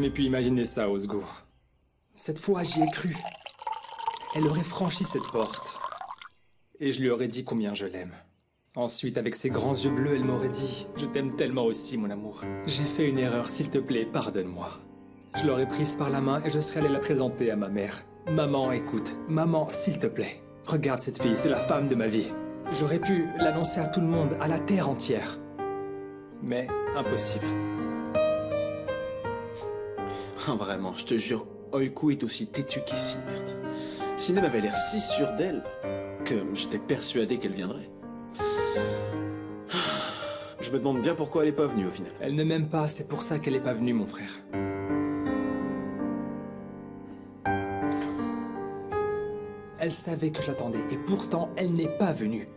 jamais pu imaginer ça, Osgour. Cette fois, j'y ai cru. Elle aurait franchi cette porte. Et je lui aurais dit combien je l'aime. Ensuite, avec ses grands yeux bleus, elle m'aurait dit « Je t'aime tellement aussi, mon amour. J'ai fait une erreur, s'il te plaît, pardonne-moi. » Je l'aurais prise par la main et je serais allé la présenter à ma mère. « Maman, écoute. Maman, s'il te plaît. Regarde cette fille, c'est la femme de ma vie. » J'aurais pu l'annoncer à tout le monde, à la terre entière. Mais impossible. Ah, vraiment, je te jure, Oiku est aussi têtue qu'ici, merde. Sinem avait l'air si sûre d'elle que j'étais persuadé qu'elle viendrait. Je me demande bien pourquoi elle est pas venue au final. Elle ne m'aime pas, c'est pour ça qu'elle n'est pas venue, mon frère. Elle savait que je l'attendais, et pourtant, elle n'est pas venue.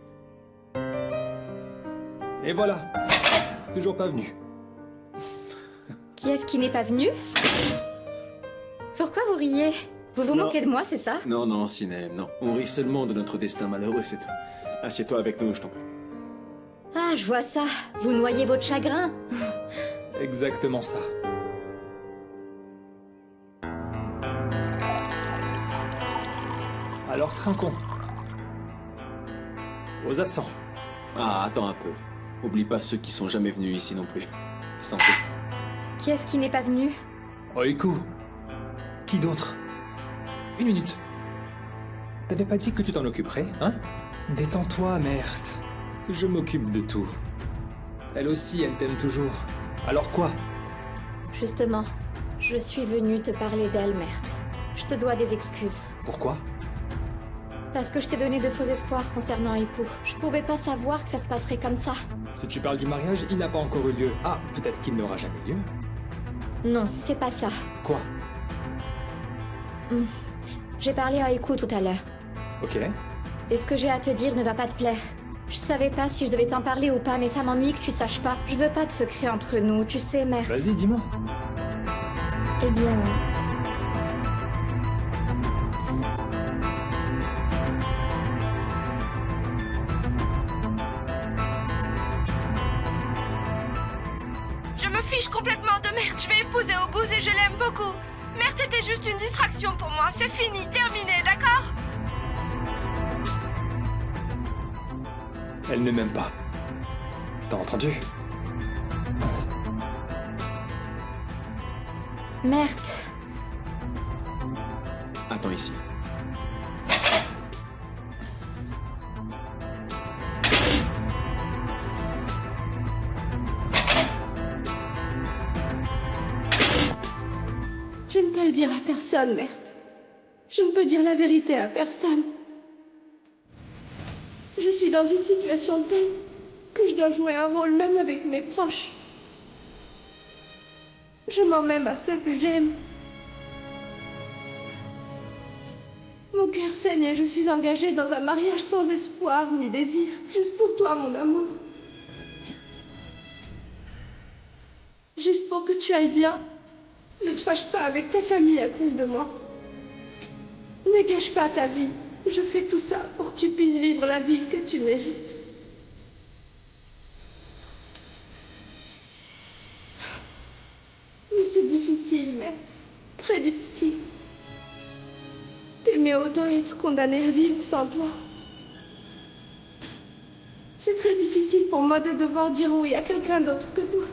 Et voilà, toujours pas venue. Qui est-ce qui n'est pas venu? Pourquoi vous riez? Vous vous Non. moquez de moi, c'est ça? Non, non, Sinem, non. On rit seulement de notre destin malheureux, c'est tout. Assieds-toi avec nous, je t'en prie. Ah, je vois ça. Vous noyez votre chagrin. Exactement ça. Alors trinquons. Aux absents. Ah, attends un peu. Oublie pas ceux qui sont jamais venus ici non plus. Santé. Qui est-ce qui n'est pas venu? Oiku. Qui d'autre? Une minute. T'avais pas dit que tu t'en occuperais, hein? Détends-toi, merde. Je m'occupe de tout. Elle aussi, elle t'aime toujours. Alors quoi? Justement, je suis venue te parler d'elle, Mert. Je te dois des excuses. Pourquoi? Parce que je t'ai donné de faux espoirs concernant Aiku. Je pouvais pas savoir que ça se passerait comme ça. Si tu parles du mariage, il n'a pas encore eu lieu. Ah, peut-être qu'il n'aura jamais lieu. Non, c'est pas ça. Quoi? J'ai parlé à Aiku tout à l'heure. Ok. Et ce que j'ai à te dire ne va pas te plaire. Je savais pas si je devais t'en parler ou pas, mais ça m'ennuie que tu saches pas. Je veux pas de secret entre nous, tu sais, Mert. Vas-y, dis-moi. Eh bien... Je me fiche complètement de Mert, je vais épouser August et je l'aime beaucoup. Mert était juste une distraction pour moi, c'est fini, terminé, d'accord? Elle ne m'aime pas. T'as entendu? Mert, Attends ici. Je ne peux le dire à personne, Mert. Je ne peux dire la vérité à personne. Je suis dans une situation telle que je dois jouer un rôle même avec mes proches. Je m'en même à ceux que j'aime. Mon cœur saigne et je suis engagée dans un mariage sans espoir ni désir, juste pour toi, mon amour. Juste pour que tu ailles bien. Ne te fâche pas avec ta famille à cause de moi. Ne gâche pas ta vie. Je fais tout ça pour que tu puisses vivre la vie que tu mérites. Mais c'est difficile, mais très difficile. T'aimer autant et être condamné à vivre sans toi. C'est très difficile pour moi de devoir dire oui à quelqu'un d'autre que toi.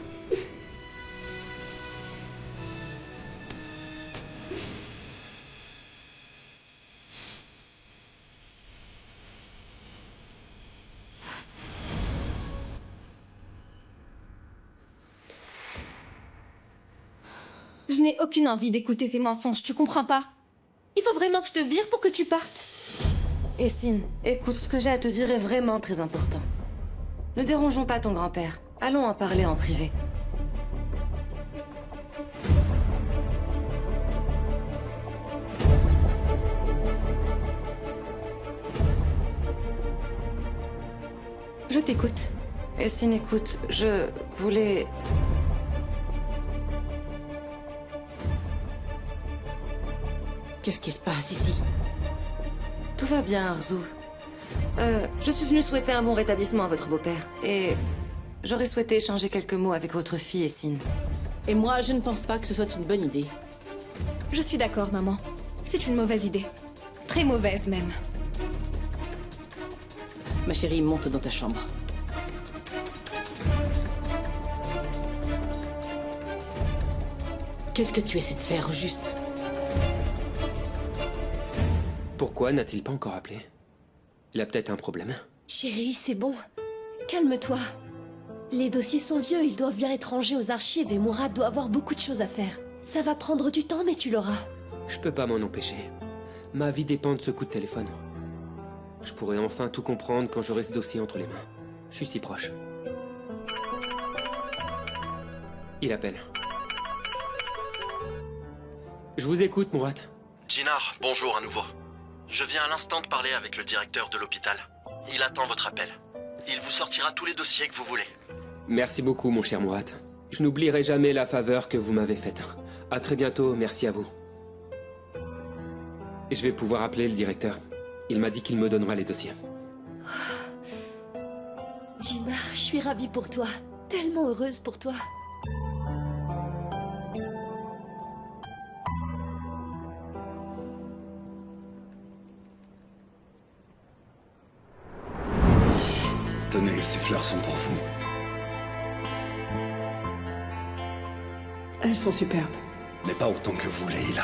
Je n'ai aucune envie d'écouter tes mensonges, tu comprends pas? Il faut vraiment que je te vire pour que tu partes. Essine, écoute, ce que j'ai à te dire est vraiment très important. Ne dérangeons pas ton grand-père. Allons en parler en privé. Je t'écoute. Essine, écoute, je voulais... Qu'est-ce qui se passe ici? Tout va bien, Arzu. Je suis venue souhaiter un bon rétablissement à votre beau-père. Et j'aurais souhaité échanger quelques mots avec votre fille, Essine. Et moi, je ne pense pas que ce soit une bonne idée. Je suis d'accord, maman. C'est une mauvaise idée. Très mauvaise, même. Ma chérie, monte dans ta chambre. Qu'est-ce que tu essaies de faire, juste? Pourquoi n'a-t-il pas encore appelé? Il a peut-être un problème. Chérie, c'est bon. Calme-toi. Les dossiers sont vieux, ils doivent bien être rangés aux archives et Mourad doit avoir beaucoup de choses à faire. Ça va prendre du temps, mais tu l'auras. Je peux pas m'en empêcher. Ma vie dépend de ce coup de téléphone. Je pourrai enfin tout comprendre quand j'aurai ce dossier entre les mains. Je suis si proche. Il appelle. Je vous écoute, Mourad. Jinar, bonjour à nouveau. Je viens à l'instant de parler avec le directeur de l'hôpital. Il attend votre appel. Il vous sortira tous les dossiers que vous voulez. Merci beaucoup, mon cher Mourad. Je n'oublierai jamais la faveur que vous m'avez faite. À très bientôt, merci à vous. Et je vais pouvoir appeler le directeur. Il m'a dit qu'il me donnera les dossiers. Jinar, je suis ravie pour toi. Tellement heureuse pour toi. Tenez, ces fleurs sont pour vous. Elles sont superbes. Mais pas autant que vous, Leïla.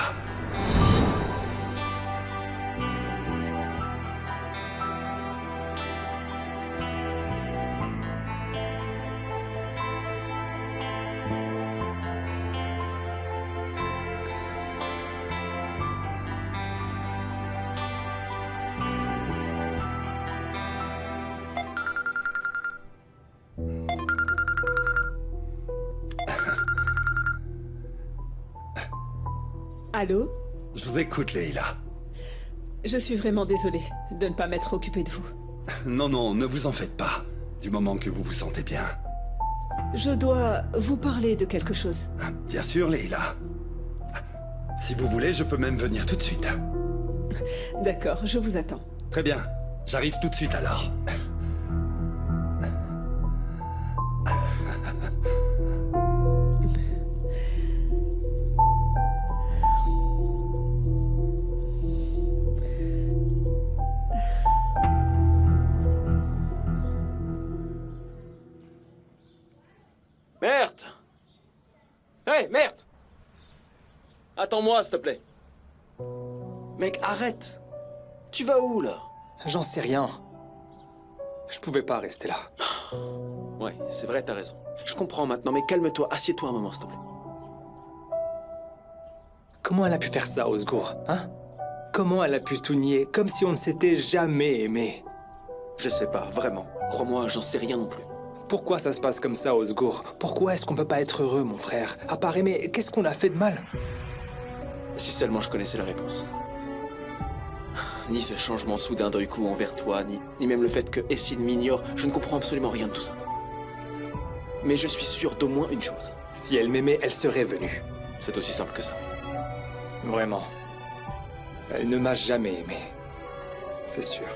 Allô? Je vous écoute, Leïla. Je suis vraiment désolée de ne pas m'être occupée de vous. Non, non, ne vous en faites pas. Du moment que vous vous sentez bien. Je dois vous parler de quelque chose. Bien sûr, Leïla. Si vous voulez, je peux même venir tout de suite. D'accord, je vous attends. Très bien. J'arrive tout de suite alors. Merde! Hey, merde! Attends-moi, s'il te plaît. Mec, arrête! Tu vas où, là? J'en sais rien. Je pouvais pas rester là. Ouais, c'est vrai, t'as raison. Je comprends maintenant, mais calme-toi, assieds-toi un moment, s'il te plaît. Comment elle a pu faire ça, Osgour, hein? Comment elle a pu tout nier, comme si on ne s'était jamais aimé? Je sais pas, vraiment. Crois-moi, j'en sais rien non plus. Pourquoi ça se passe comme ça, Osgour? Pourquoi est-ce qu'on peut pas être heureux, mon frère? À part aimer, qu'est-ce qu'on a fait de mal? Si seulement je connaissais la réponse. Ni ce changement soudain d'Oiku envers toi, ni même le fait que Essine m'ignore, je ne comprends absolument rien de tout ça. Mais je suis sûr d'au moins une chose. Si elle m'aimait, elle serait venue. C'est aussi simple que ça. Vraiment. Elle ne m'a jamais aimé. C'est sûr.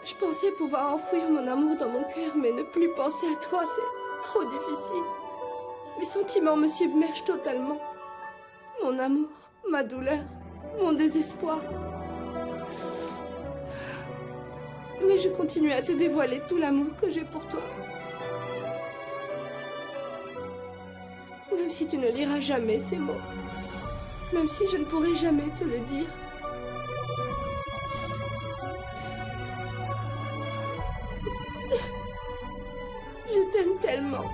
Je pensais pouvoir enfouir mon amour dans mon cœur, mais ne plus penser à toi, c'est trop difficile. Mes sentiments me submergent totalement. Mon amour, ma douleur, mon désespoir. Mais je continue à te dévoiler tout l'amour que j'ai pour toi. Même si tu ne liras jamais ces mots. Même si je ne pourrai jamais te le dire. Je t'aime tellement.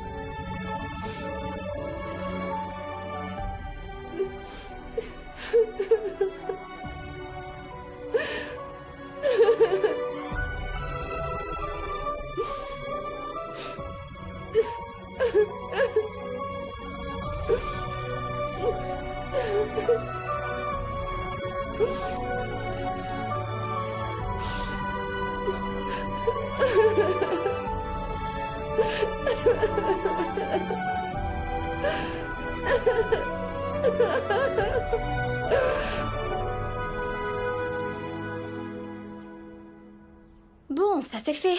Bon, ça c'est fait.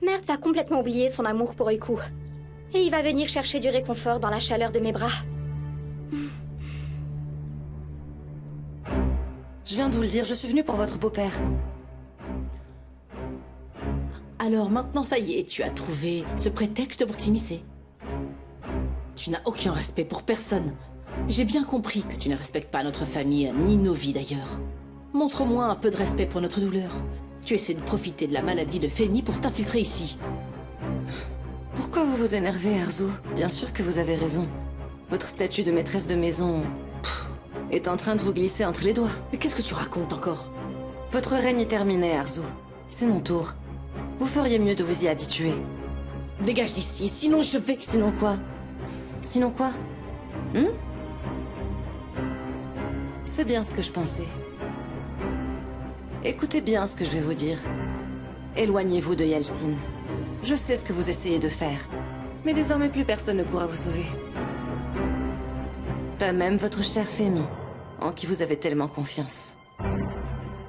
Mert va complètement oublier son amour pour Riku. Et il va venir chercher du réconfort dans la chaleur de mes bras. Je viens de vous le dire, je suis venue pour votre beau-père. Alors maintenant, ça y est, tu as trouvé ce prétexte pour t'immiscer. Tu n'as aucun respect pour personne. J'ai bien compris que tu ne respectes pas notre famille, ni nos vies d'ailleurs. Montre-moi un peu de respect pour notre douleur. Tu essaies de profiter de la maladie de Femi pour t'infiltrer ici. Pourquoi vous vous énervez, Arzu? Bien sûr que vous avez raison. Votre statut de maîtresse de maison est en train de vous glisser entre les doigts. Mais qu'est-ce que tu racontes encore? Votre règne est terminé, Arzu. C'est mon tour. Vous feriez mieux de vous y habituer. Dégage d'ici, sinon je vais... Sinon quoi? Sinon quoi? C'est bien ce que je pensais. Écoutez bien ce que je vais vous dire. Éloignez-vous de Yeltsin. Je sais ce que vous essayez de faire. Mais désormais, plus personne ne pourra vous sauver. Pas même votre chère Femi, en qui vous avez tellement confiance.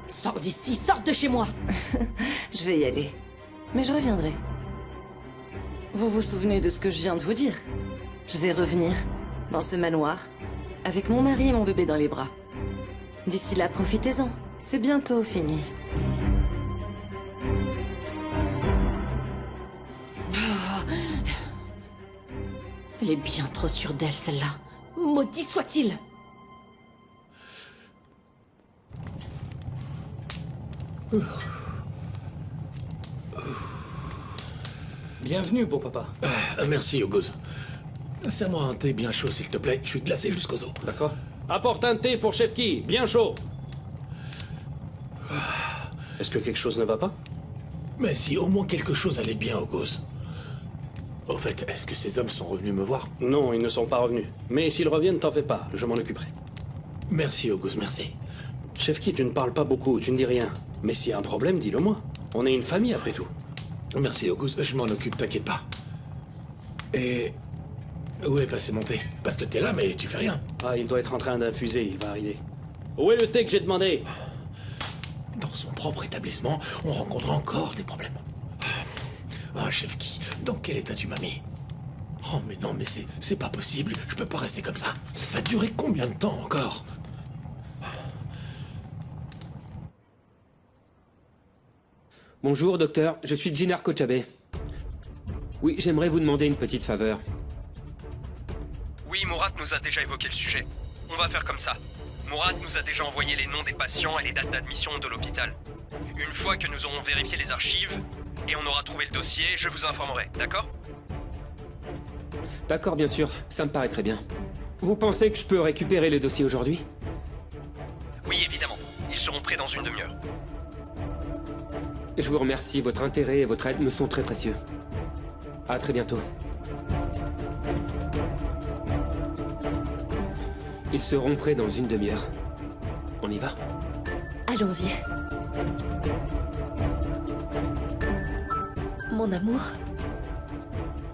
Sors d'ici, sors de chez moi! Je vais y aller. Mais je reviendrai. Vous vous souvenez de ce que je viens de vous dire? Je vais revenir, dans ce manoir, avec mon mari et mon bébé dans les bras. D'ici là, profitez-en. C'est bientôt fini. Elle est bien trop sûre d'elle, celle-là. Maudit soit-il! Bienvenue, beau papa. Merci, August. Serre-moi un thé bien chaud, s'il te plaît. Je suis glacé jusqu'aux os. D'accord. Apporte un thé pour Chefki, bien chaud. Est-ce que quelque chose ne va pas? Mais si au moins quelque chose allait bien, August. Au fait, est-ce que ces hommes sont revenus me voir? Non, ils ne sont pas revenus. Mais s'ils reviennent, t'en fais pas, je m'en occuperai. Merci, August, merci. Chefki, tu ne parles pas beaucoup, tu ne dis rien. Mais s'il y a un problème, dis-le moi. On est une famille après tout. Merci, August, je m'en occupe, t'inquiète pas. Et... où est passé mon thé? Parce que t'es là, mais tu fais rien. Ah, il doit être en train d'infuser, il va arriver. Où est le thé que j'ai demandé? Dans son propre établissement, on rencontre encore des problèmes. Ah, Chefki, dans quel état tu m'as mis? Oh, mais non, mais c'est pas possible. Je peux pas rester comme ça. Ça va durer combien de temps encore? Bonjour, docteur. Je suis Jinar Kochabe. Oui, j'aimerais vous demander une petite faveur. Oui, Murat nous a déjà évoqué le sujet. On va faire comme ça. Murat nous a déjà envoyé les noms des patients et les dates d'admission de l'hôpital. Une fois que nous aurons vérifié les archives et on aura trouvé le dossier, je vous informerai, d'accord? D'accord, bien sûr. Ça me paraît très bien. Vous pensez que je peux récupérer les dossiers aujourd'hui? Oui, évidemment. Ils seront prêts dans une demi-heure. Je vous remercie. Votre intérêt et votre aide me sont très précieux. À très bientôt. Ils seront prêts dans une demi-heure. On y va? Allons-y. Mon amour,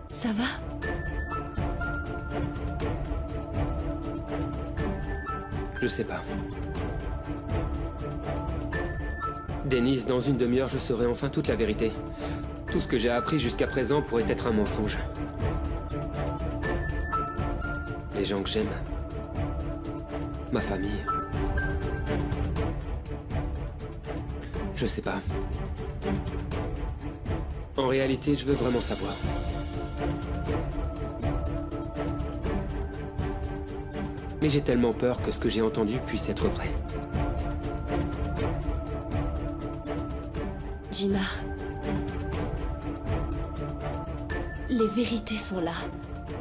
ça va? Je sais pas. Denise, dans une demi-heure, je saurai enfin toute la vérité. Tout ce que j'ai appris jusqu'à présent pourrait être un mensonge. Les gens que j'aime. Ma famille. Je sais pas. En réalité, je veux vraiment savoir. Mais j'ai tellement peur que ce que j'ai entendu puisse être vrai. Jinar. Les vérités sont là,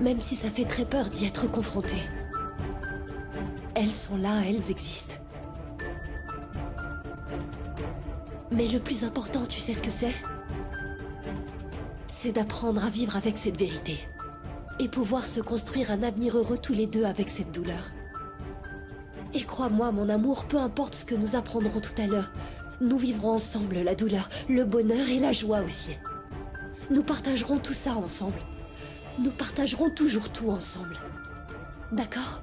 même si ça fait très peur d'y être confronté. Elles sont là, elles existent. Mais le plus important, tu sais ce que c'est? C'est d'apprendre à vivre avec cette vérité. Et pouvoir se construire un avenir heureux tous les deux avec cette douleur. Et crois-moi, mon amour, peu importe ce que nous apprendrons tout à l'heure, nous vivrons ensemble la douleur, le bonheur et la joie aussi. Nous partagerons tout ça ensemble. Nous partagerons toujours tout ensemble. D'accord?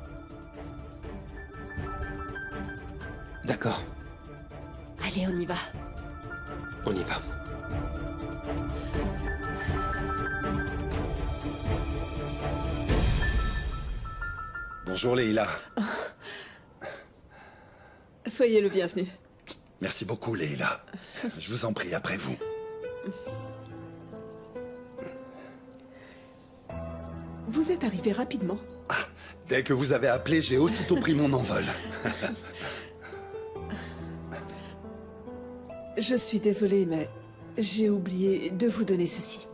D'accord. Allez, on y va. On y va. Bonjour Leïla. Soyez le bienvenu. Merci beaucoup Leïla. Je vous en prie, après vous. Vous êtes arrivé rapidement. Dès que vous avez appelé, j'ai aussitôt pris mon envol. Je suis désolée, mais j'ai oublié de vous donner ceci.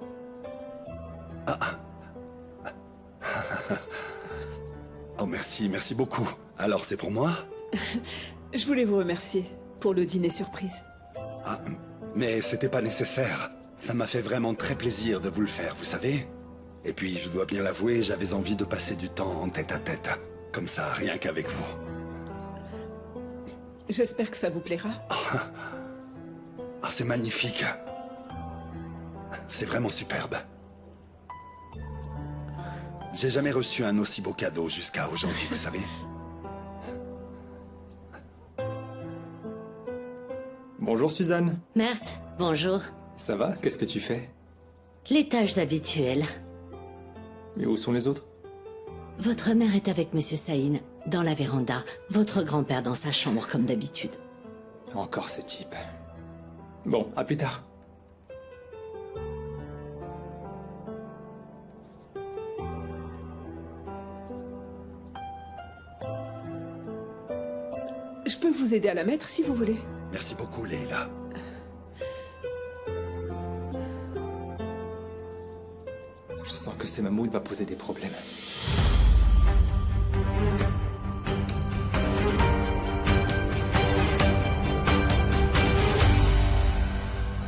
Oh merci, merci beaucoup. Alors c'est pour moi? Je voulais vous remercier pour le dîner surprise. Ah, mais c'était pas nécessaire. Ça m'a fait vraiment très plaisir de vous le faire, vous savez? Et puis, je dois bien l'avouer, j'avais envie de passer du temps en tête-à-tête. Comme ça, rien qu'avec vous. J'espère que ça vous plaira. Ah, c'est magnifique. C'est vraiment superbe. J'ai jamais reçu un aussi beau cadeau jusqu'à aujourd'hui, vous savez. Bonjour Suzanne. Marthe, bonjour. Ça va? Qu'est-ce que tu fais? Les tâches habituelles. Et où sont les autres? Votre mère est avec Monsieur Saïn, dans la véranda. Votre grand-père dans sa chambre, comme d'habitude. Encore ce type. Bon, à plus tard. Je peux vous aider à la mettre si vous voulez. Merci beaucoup, Leïla. Je sens que ce mammouth va poser des problèmes.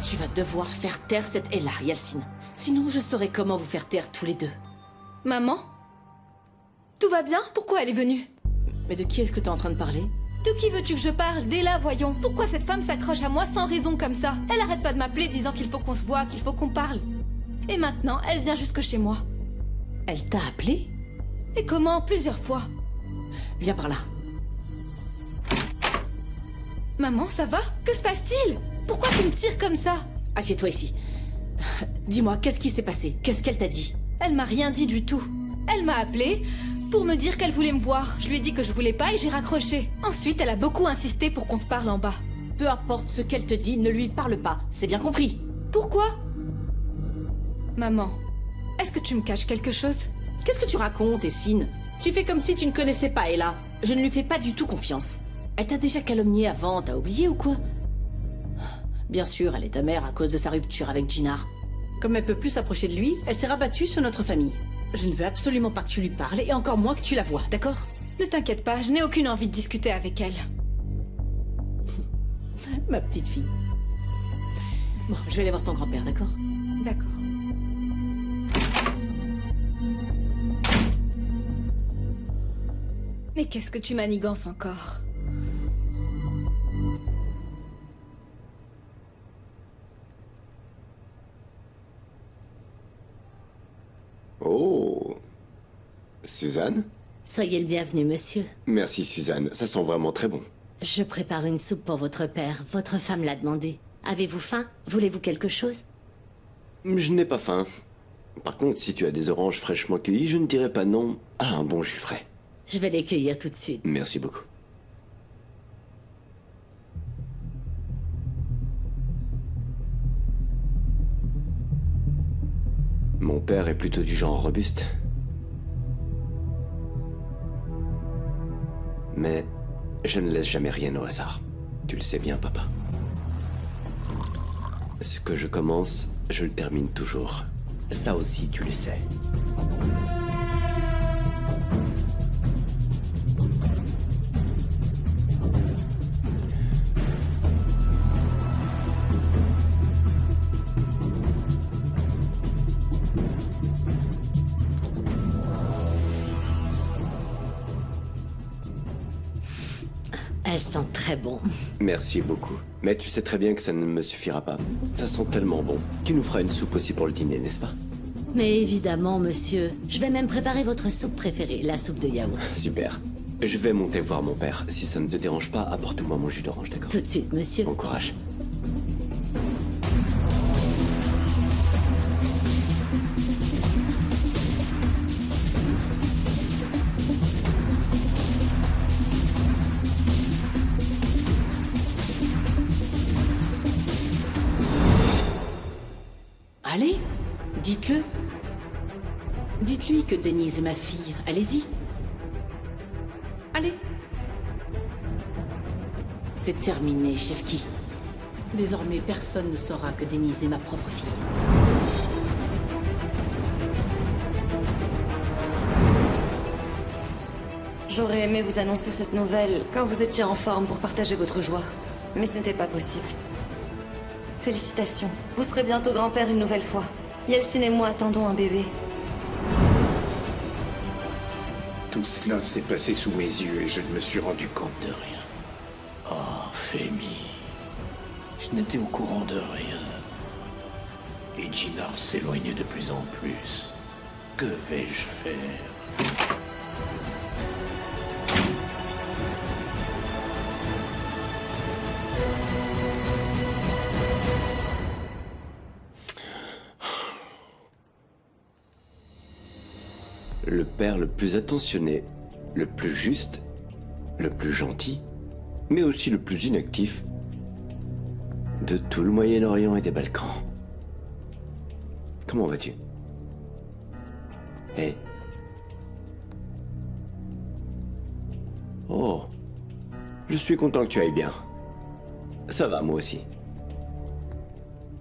Tu vas devoir faire taire cette Ella, Yalcine. Sinon, je saurai comment vous faire taire tous les deux. Maman? Tout va bien? Pourquoi elle est venue? Mais de qui est-ce que t'es en train de parler? De qui veux-tu que je parle? Dès là, voyons. Pourquoi cette femme s'accroche à moi sans raison comme ça? Elle arrête pas de m'appeler disant qu'il faut qu'on se voit, qu'il faut qu'on parle. Et maintenant, elle vient jusque chez moi. Elle t'a appelé? Et comment? Plusieurs fois. Viens par là. Maman, ça va? Que se passe-t-il? Pourquoi tu me tires comme ça? Assieds-toi ici. Dis-moi, qu'est-ce qui s'est passé? Qu'est-ce qu'elle t'a dit? Elle m'a rien dit du tout. Elle m'a appelé pour me dire qu'elle voulait me voir. Je lui ai dit que je voulais pas et j'ai raccroché. Ensuite, elle a beaucoup insisté pour qu'on se parle en bas. Peu importe ce qu'elle te dit, ne lui parle pas. C'est bien compris. Pourquoi? Maman, est-ce que tu me caches quelque chose? Qu'est-ce que tu racontes, Essine? Tu fais comme si tu ne connaissais pas Ella. Je ne lui fais pas du tout confiance. Elle t'a déjà calomnié avant, t'as oublié ou quoi? Bien sûr, elle est ta mère à cause de sa rupture avec Jinar. Comme elle peut plus s'approcher de lui, elle s'est rabattue sur notre famille. Je ne veux absolument pas que tu lui parles, et encore moins que tu la vois, d'accord? Ne t'inquiète pas, je n'ai aucune envie de discuter avec elle. Ma petite fille. Bon, je vais aller voir ton grand-père, d'accord? D'accord. Mais qu'est-ce que tu manigances encore? Oh, Suzanne? Soyez le bienvenu, monsieur. Merci Suzanne, ça sent vraiment très bon. Je prépare une soupe pour votre père. Votre femme l'a demandé. Avez-vous faim? Voulez-vous quelque chose? Je n'ai pas faim. Par contre, si tu as des oranges fraîchement cueillies, je ne dirais pas non à un bon jus frais. Je vais les cueillir tout de suite. Merci beaucoup. Mon père est plutôt du genre robuste. Mais je ne laisse jamais rien au hasard. Tu le sais bien, papa. Ce que je commence, je le termine toujours. Ça aussi, tu le sais. Elles sentent très bon. Merci beaucoup. Mais tu sais très bien que ça ne me suffira pas. Ça sent tellement bon. Tu nous feras une soupe aussi pour le dîner, n'est-ce pas? Mais évidemment, monsieur. Je vais même préparer votre soupe préférée, la soupe de yaourt. Super. Je vais monter voir mon père. Si ça ne te dérange pas, apporte-moi mon jus d'orange, d'accord? Tout de suite, monsieur. Bon courage. Allez, dites-le. Dites-lui que Denise est ma fille. Allez-y. Allez. C'est terminé, Chefki. Désormais, personne ne saura que Denise est ma propre fille. J'aurais aimé vous annoncer cette nouvelle quand vous étiez en forme pour partager votre joie. Mais ce n'était pas possible. Félicitations. Vous serez bientôt grand-père une nouvelle fois. Yeltsin et moi attendons un bébé. Tout cela s'est passé sous mes yeux et je ne me suis rendu compte de rien. Oh, Femi. Je n'étais au courant de rien. Et Jinar s'éloigne de plus en plus. Que vais-je faire? Le père le plus attentionné, le plus juste, le plus gentil, mais aussi le plus inactif de tout le Moyen-Orient et des Balkans. Comment vas-tu? Hé. Oh. Je suis content que tu ailles bien. Ça va, moi aussi.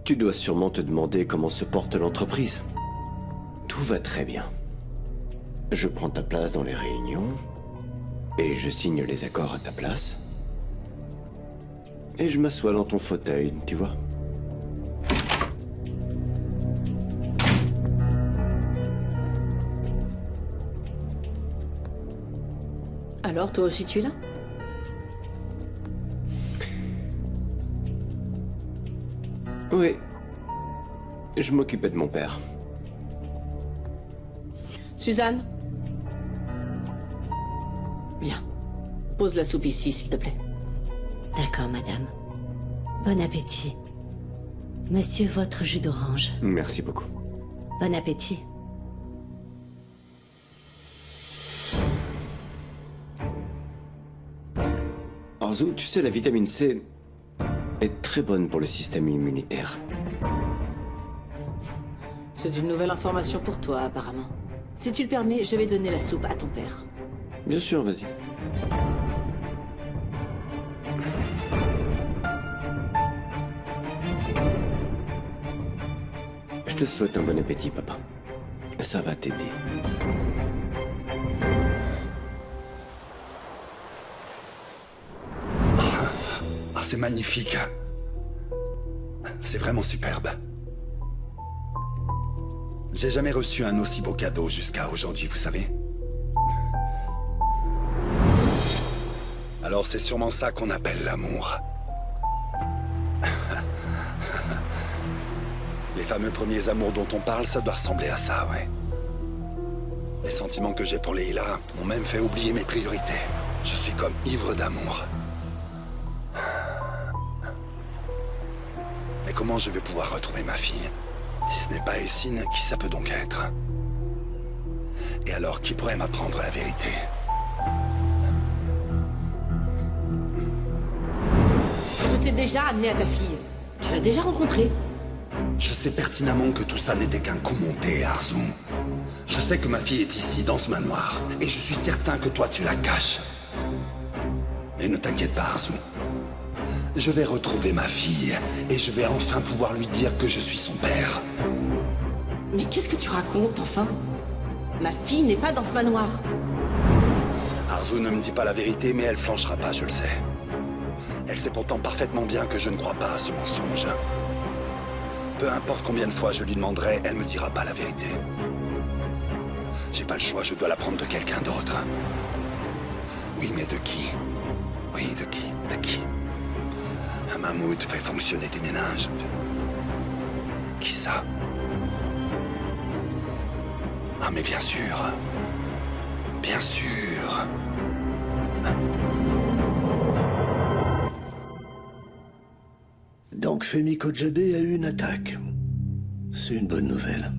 Tu dois sûrement te demander comment se porte l'entreprise. Tout va très bien. Je prends ta place dans les réunions, et je signe les accords à ta place. Et je m'assois dans ton fauteuil, tu vois. Alors, toi aussi, tu es là? Oui. Je m'occupais de mon père. Suzanne? Viens. Pose la soupe ici, s'il te plaît. D'accord, madame. Bon appétit. Monsieur, votre jus d'orange. Merci beaucoup. Bon appétit. Arzu, tu sais, la vitamine C est très bonne pour le système immunitaire. C'est une nouvelle information pour toi, apparemment. Si tu le permets, je vais donner la soupe à ton père. Bien sûr, vas-y. Je te souhaite un bon appétit, papa. Ça va t'aider. Ah, c'est magnifique. C'est vraiment superbe. J'ai jamais reçu un aussi beau cadeau jusqu'à aujourd'hui, vous savez. Alors c'est sûrement ça qu'on appelle l'amour. Les fameux premiers amours dont on parle, ça doit ressembler à ça, ouais. Les sentiments que j'ai pour Leila m'ont même fait oublier mes priorités. Je suis comme ivre d'amour. Mais comment je vais pouvoir retrouver ma fille? Si ce n'est pas Essine, qui ça peut donc être? Et alors, qui pourrait m'apprendre la vérité? Je t'ai déjà amené à ta fille. Tu l'as déjà rencontrée. Je sais pertinemment que tout ça n'était qu'un coup monté, Arzu. Je sais que ma fille est ici, dans ce manoir, et je suis certain que toi, tu la caches. Mais ne t'inquiète pas, Arzu. Je vais retrouver ma fille, et je vais enfin pouvoir lui dire que je suis son père. Mais qu'est-ce que tu racontes, enfin? Ma fille n'est pas dans ce manoir. Arzu ne me dit pas la vérité, mais elle flanchera pas, je le sais. Elle sait pourtant parfaitement bien que je ne crois pas à ce mensonge. Peu importe combien de fois je lui demanderai, elle me dira pas la vérité. J'ai pas le choix, je dois l'apprendre de quelqu'un d'autre. Oui, mais de qui? Oui, de qui? De qui? Un mammouth fait fonctionner tes méninges. Qui ça? Ah, mais bien sûr. Bien sûr. Donc Femi Kojebe a eu une attaque. C'est une bonne nouvelle.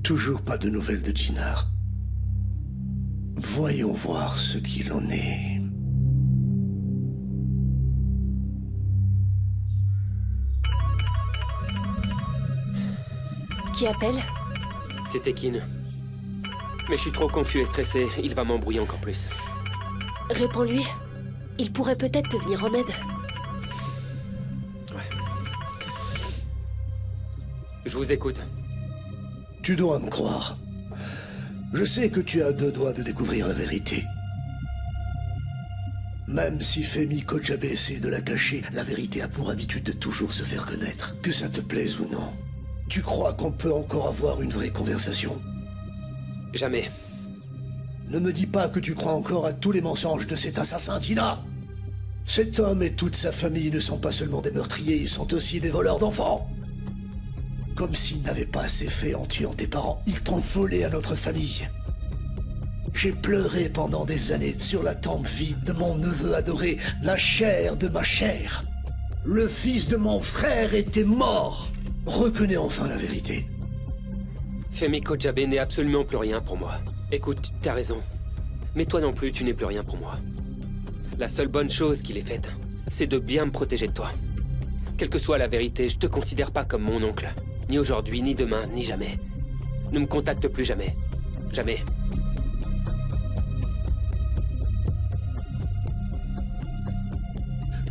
Toujours pas de nouvelles de Jinar. Voyons voir ce qu'il en est. Qui appelle? C'est Tekin. Mais je suis trop confus et stressé, il va m'embrouiller encore plus. Réponds-lui. Il pourrait peut-être te venir en aide. Je vous écoute. Tu dois me croire. Je sais que tu as 2 doigts de découvrir la vérité. Même si Femi Kojabe essaie de la cacher, la vérité a pour habitude de toujours se faire connaître. Que ça te plaise ou non. Tu crois qu'on peut encore avoir une vraie conversation? Jamais. Ne me dis pas que tu crois encore à tous les mensonges de cet assassin, Tina. Cet homme et toute sa famille ne sont pas seulement des meurtriers, ils sont aussi des voleurs d'enfants. Comme s'ils n'avaient pas assez fait en tuant tes parents, ils t'ont volé à notre famille. J'ai pleuré pendant des années sur la tombe vide de mon neveu adoré, la chair de ma chair. Le fils de mon frère était mort. Reconnais enfin la vérité. Femi Kojabe n'est absolument plus rien pour moi. Écoute, t'as raison. Mais toi non plus, tu n'es plus rien pour moi. La seule bonne chose qu'il ait faite, c'est de bien me protéger de toi. Quelle que soit la vérité, je te considère pas comme mon oncle. Ni aujourd'hui, ni demain, ni jamais. Ne me contacte plus jamais. Jamais.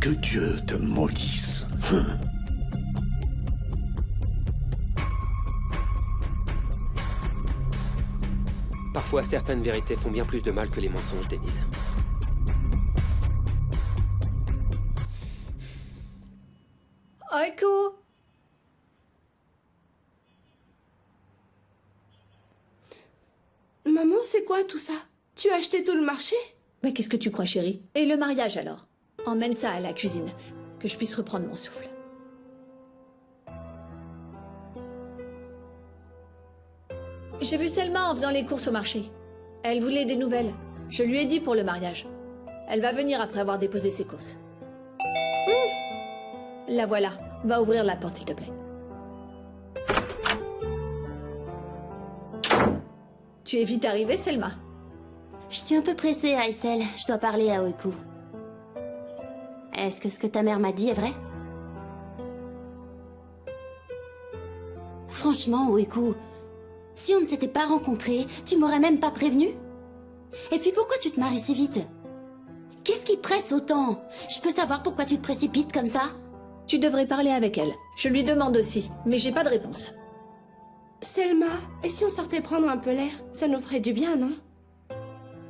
Que Dieu te maudisse. Parfois, certaines vérités font bien plus de mal que les mensonges, Denise. Oiku! Maman, c'est quoi tout ça? Tu as acheté tout le marché? Mais qu'est-ce que tu crois, chérie? Et le mariage alors? Emmène ça à la cuisine, que je puisse reprendre mon souffle. J'ai vu Selma en faisant les courses au marché. Elle voulait des nouvelles. Je lui ai dit pour le mariage. Elle va venir après avoir déposé ses courses. La voilà. Va ouvrir la porte, s'il te plaît. Tu es vite arrivée, Selma. Je suis un peu pressée, Aysel. Je dois parler à Oiku. Est-ce que ce que ta mère m'a dit est vrai? Franchement, Oiku, si on ne s'était pas rencontrés, tu m'aurais même pas prévenu? Et puis pourquoi tu te maries si vite? Qu'est-ce qui presse autant? Je peux savoir pourquoi tu te précipites comme ça? Tu devrais parler avec elle. Je lui demande aussi, mais j'ai pas de réponse. Selma, et si on sortait prendre un peu l'air? Ça nous ferait du bien, non?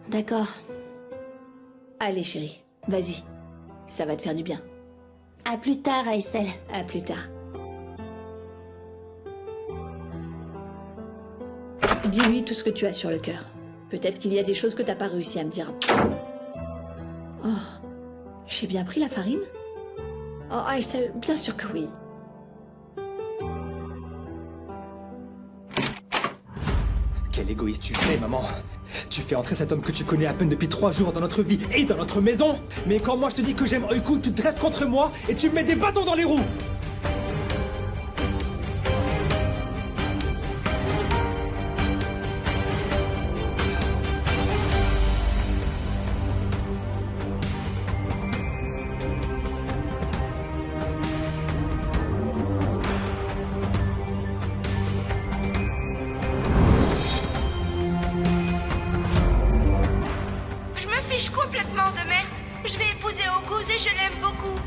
D'accord. Allez, chérie, vas-y. Ça va te faire du bien. À plus tard, Aysel. À plus tard. Dis-lui tout ce que tu as sur le cœur. Peut-être qu'il y a des choses que t'as pas réussi à me dire. Oh, j'ai bien pris la farine? Oh, Aysel, bien sûr que oui. Quel égoïste tu fais, maman. Tu fais entrer cet homme que tu connais à peine depuis 3 jours dans notre vie et dans notre maison. Mais quand moi je te dis que j'aime Oiku, tu te dresses contre moi et tu me mets des bâtons dans les roues. Complètement de Mert. Je vais épouser Oguz et je l'aime beaucoup.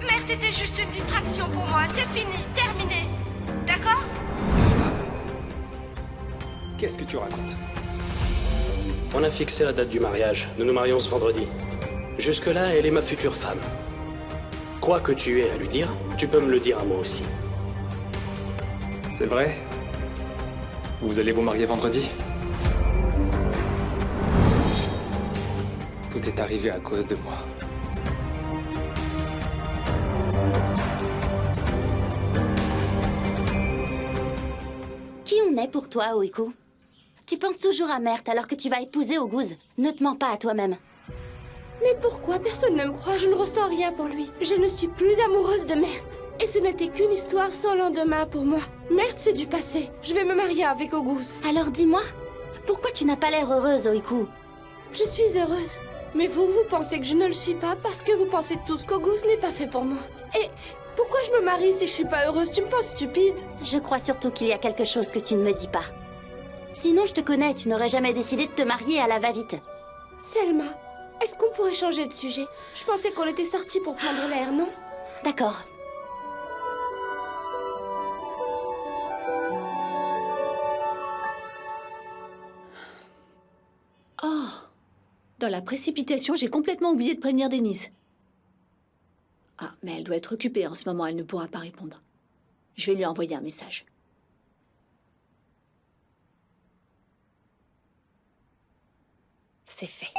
Mert était juste une distraction pour moi. C'est fini, terminé. D'accord? Qu'est-ce que tu racontes? On a fixé la date du mariage. Nous nous marions ce vendredi. Jusque-là, elle est ma future femme. Quoi que tu aies à lui dire, tu peux me le dire à moi aussi. C'est vrai? Vous allez vous marier vendredi? Tout est arrivé à cause de moi. Qui on est pour toi, Oiku? Tu penses toujours à Mert alors que tu vas épouser Oguz. Ne te mens pas à toi-même. Mais pourquoi personne ne me croit? Je ne ressens rien pour lui. Je ne suis plus amoureuse de Mert. Et ce n'était qu'une histoire sans lendemain pour moi. Mert, c'est du passé. Je vais me marier avec Oguz. Alors dis-moi, pourquoi tu n'as pas l'air heureuse, Oiku? Je suis heureuse. Mais vous pensez que je ne le suis pas parce que vous pensez tous qu'Oguz n'est pas fait pour moi. Et Pourquoi je me marie si je suis pas heureuse? Tu me penses stupide? Je crois surtout qu'il y a quelque chose que tu ne me dis pas. Sinon, je te connais, tu n'aurais jamais décidé de te marier à la va-vite. Selma, est-ce qu'on pourrait changer de sujet? Je pensais qu'on était sortis pour prendre l'air, non? D'accord. Oh, dans la précipitation, j'ai complètement oublié de prévenir Denise. Ah, mais elle doit être occupée en ce moment, elle ne pourra pas répondre. Je vais lui envoyer un message. C'est fait.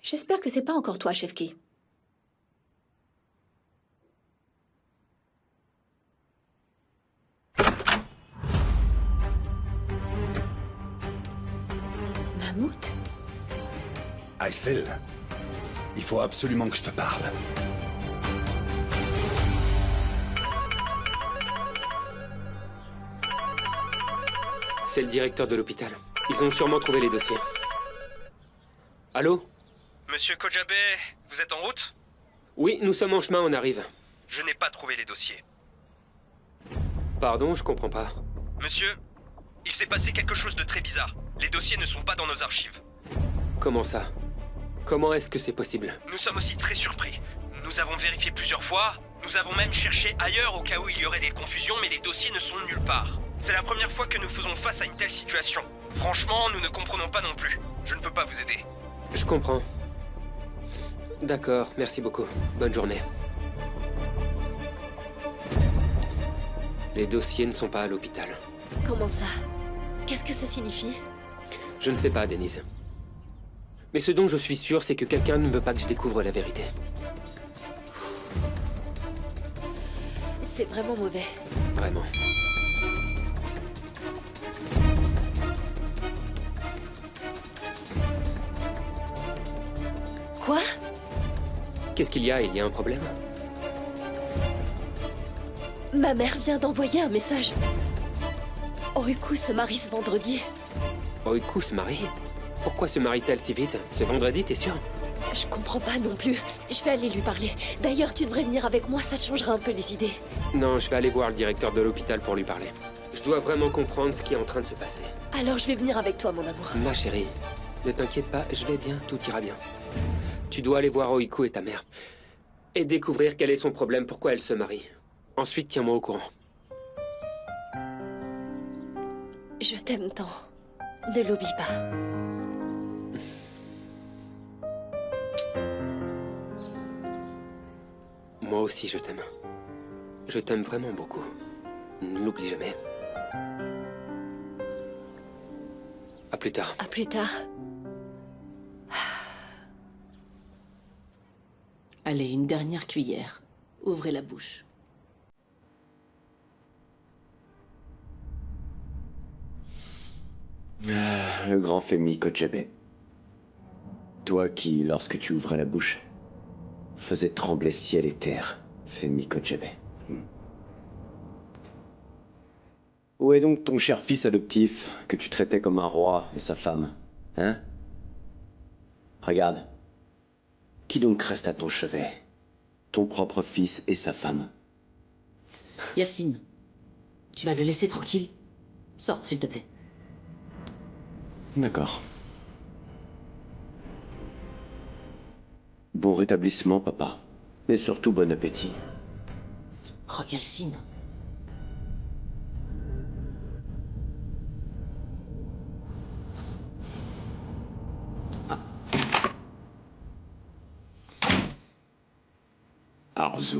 J'espère que c'est pas encore toi, Chefki. Mammouth? Aysel, il faut absolument que je te parle. C'est le directeur de l'hôpital. Ils ont sûrement trouvé les dossiers. Allô? Monsieur Kojabe, vous êtes en route? Oui, nous sommes en chemin, on arrive. Je n'ai pas trouvé les dossiers. Pardon, je comprends pas. Monsieur, il s'est passé quelque chose de très bizarre. Les dossiers ne sont pas dans nos archives. Comment ça? Comment est-ce que c'est possible? Nous sommes aussi très surpris. Nous avons vérifié plusieurs fois. Nous avons même cherché ailleurs au cas où il y aurait des confusions, mais les dossiers ne sont nulle part. C'est la première fois que nous faisons face à une telle situation. Franchement, nous ne comprenons pas non plus. Je ne peux pas vous aider. Je comprends. D'accord, merci beaucoup. Bonne journée. Les dossiers ne sont pas à l'hôpital. Comment ça? Qu'est-ce que ça signifie? Je ne sais pas, Denise. Mais ce dont je suis sûr, c'est que quelqu'un ne veut pas que je découvre la vérité. C'est vraiment mauvais. Vraiment. Quoi? Qu'est-ce qu'il y a? Il y a un problème? Ma mère vient d'envoyer un message. Oiku se marie ce vendredi. Oiku se marie? Pourquoi se marie-t-elle si vite? Ce vendredi, t'es sûr? Je comprends pas non plus. Je vais aller lui parler. D'ailleurs, tu devrais venir avec moi, ça te changera un peu les idées. Non, je vais aller voir le directeur de l'hôpital pour lui parler. Je dois vraiment comprendre ce qui est en train de se passer. Alors je vais venir avec toi, mon amour. Ma chérie, ne t'inquiète pas, je vais bien, tout ira bien. Tu dois aller voir Oiku et ta mère. Et découvrir quel est son problème, pourquoi elle se marie. Ensuite, tiens-moi au courant. Je t'aime tant. Ne l'oublie pas. Moi aussi, je t'aime. Je t'aime vraiment beaucoup. Ne l'oublie jamais. À plus tard. À plus tard. Allez, une dernière cuillère. Ouvrez la bouche. Le grand Femi Kojabe. Toi qui, lorsque tu ouvrais la bouche, faisais trembler ciel et terre, Femi Kojabe. Où est donc ton cher fils adoptif, que tu traitais comme un roi et sa femme, hein? Regarde. Qui donc reste à ton chevet? Ton propre fils et sa femme. Yacine, tu vas le laisser tranquille? Sors, s'il te plaît. D'accord. Bon rétablissement, papa. Mais surtout bon appétit. Oh, Yacine. Arzu.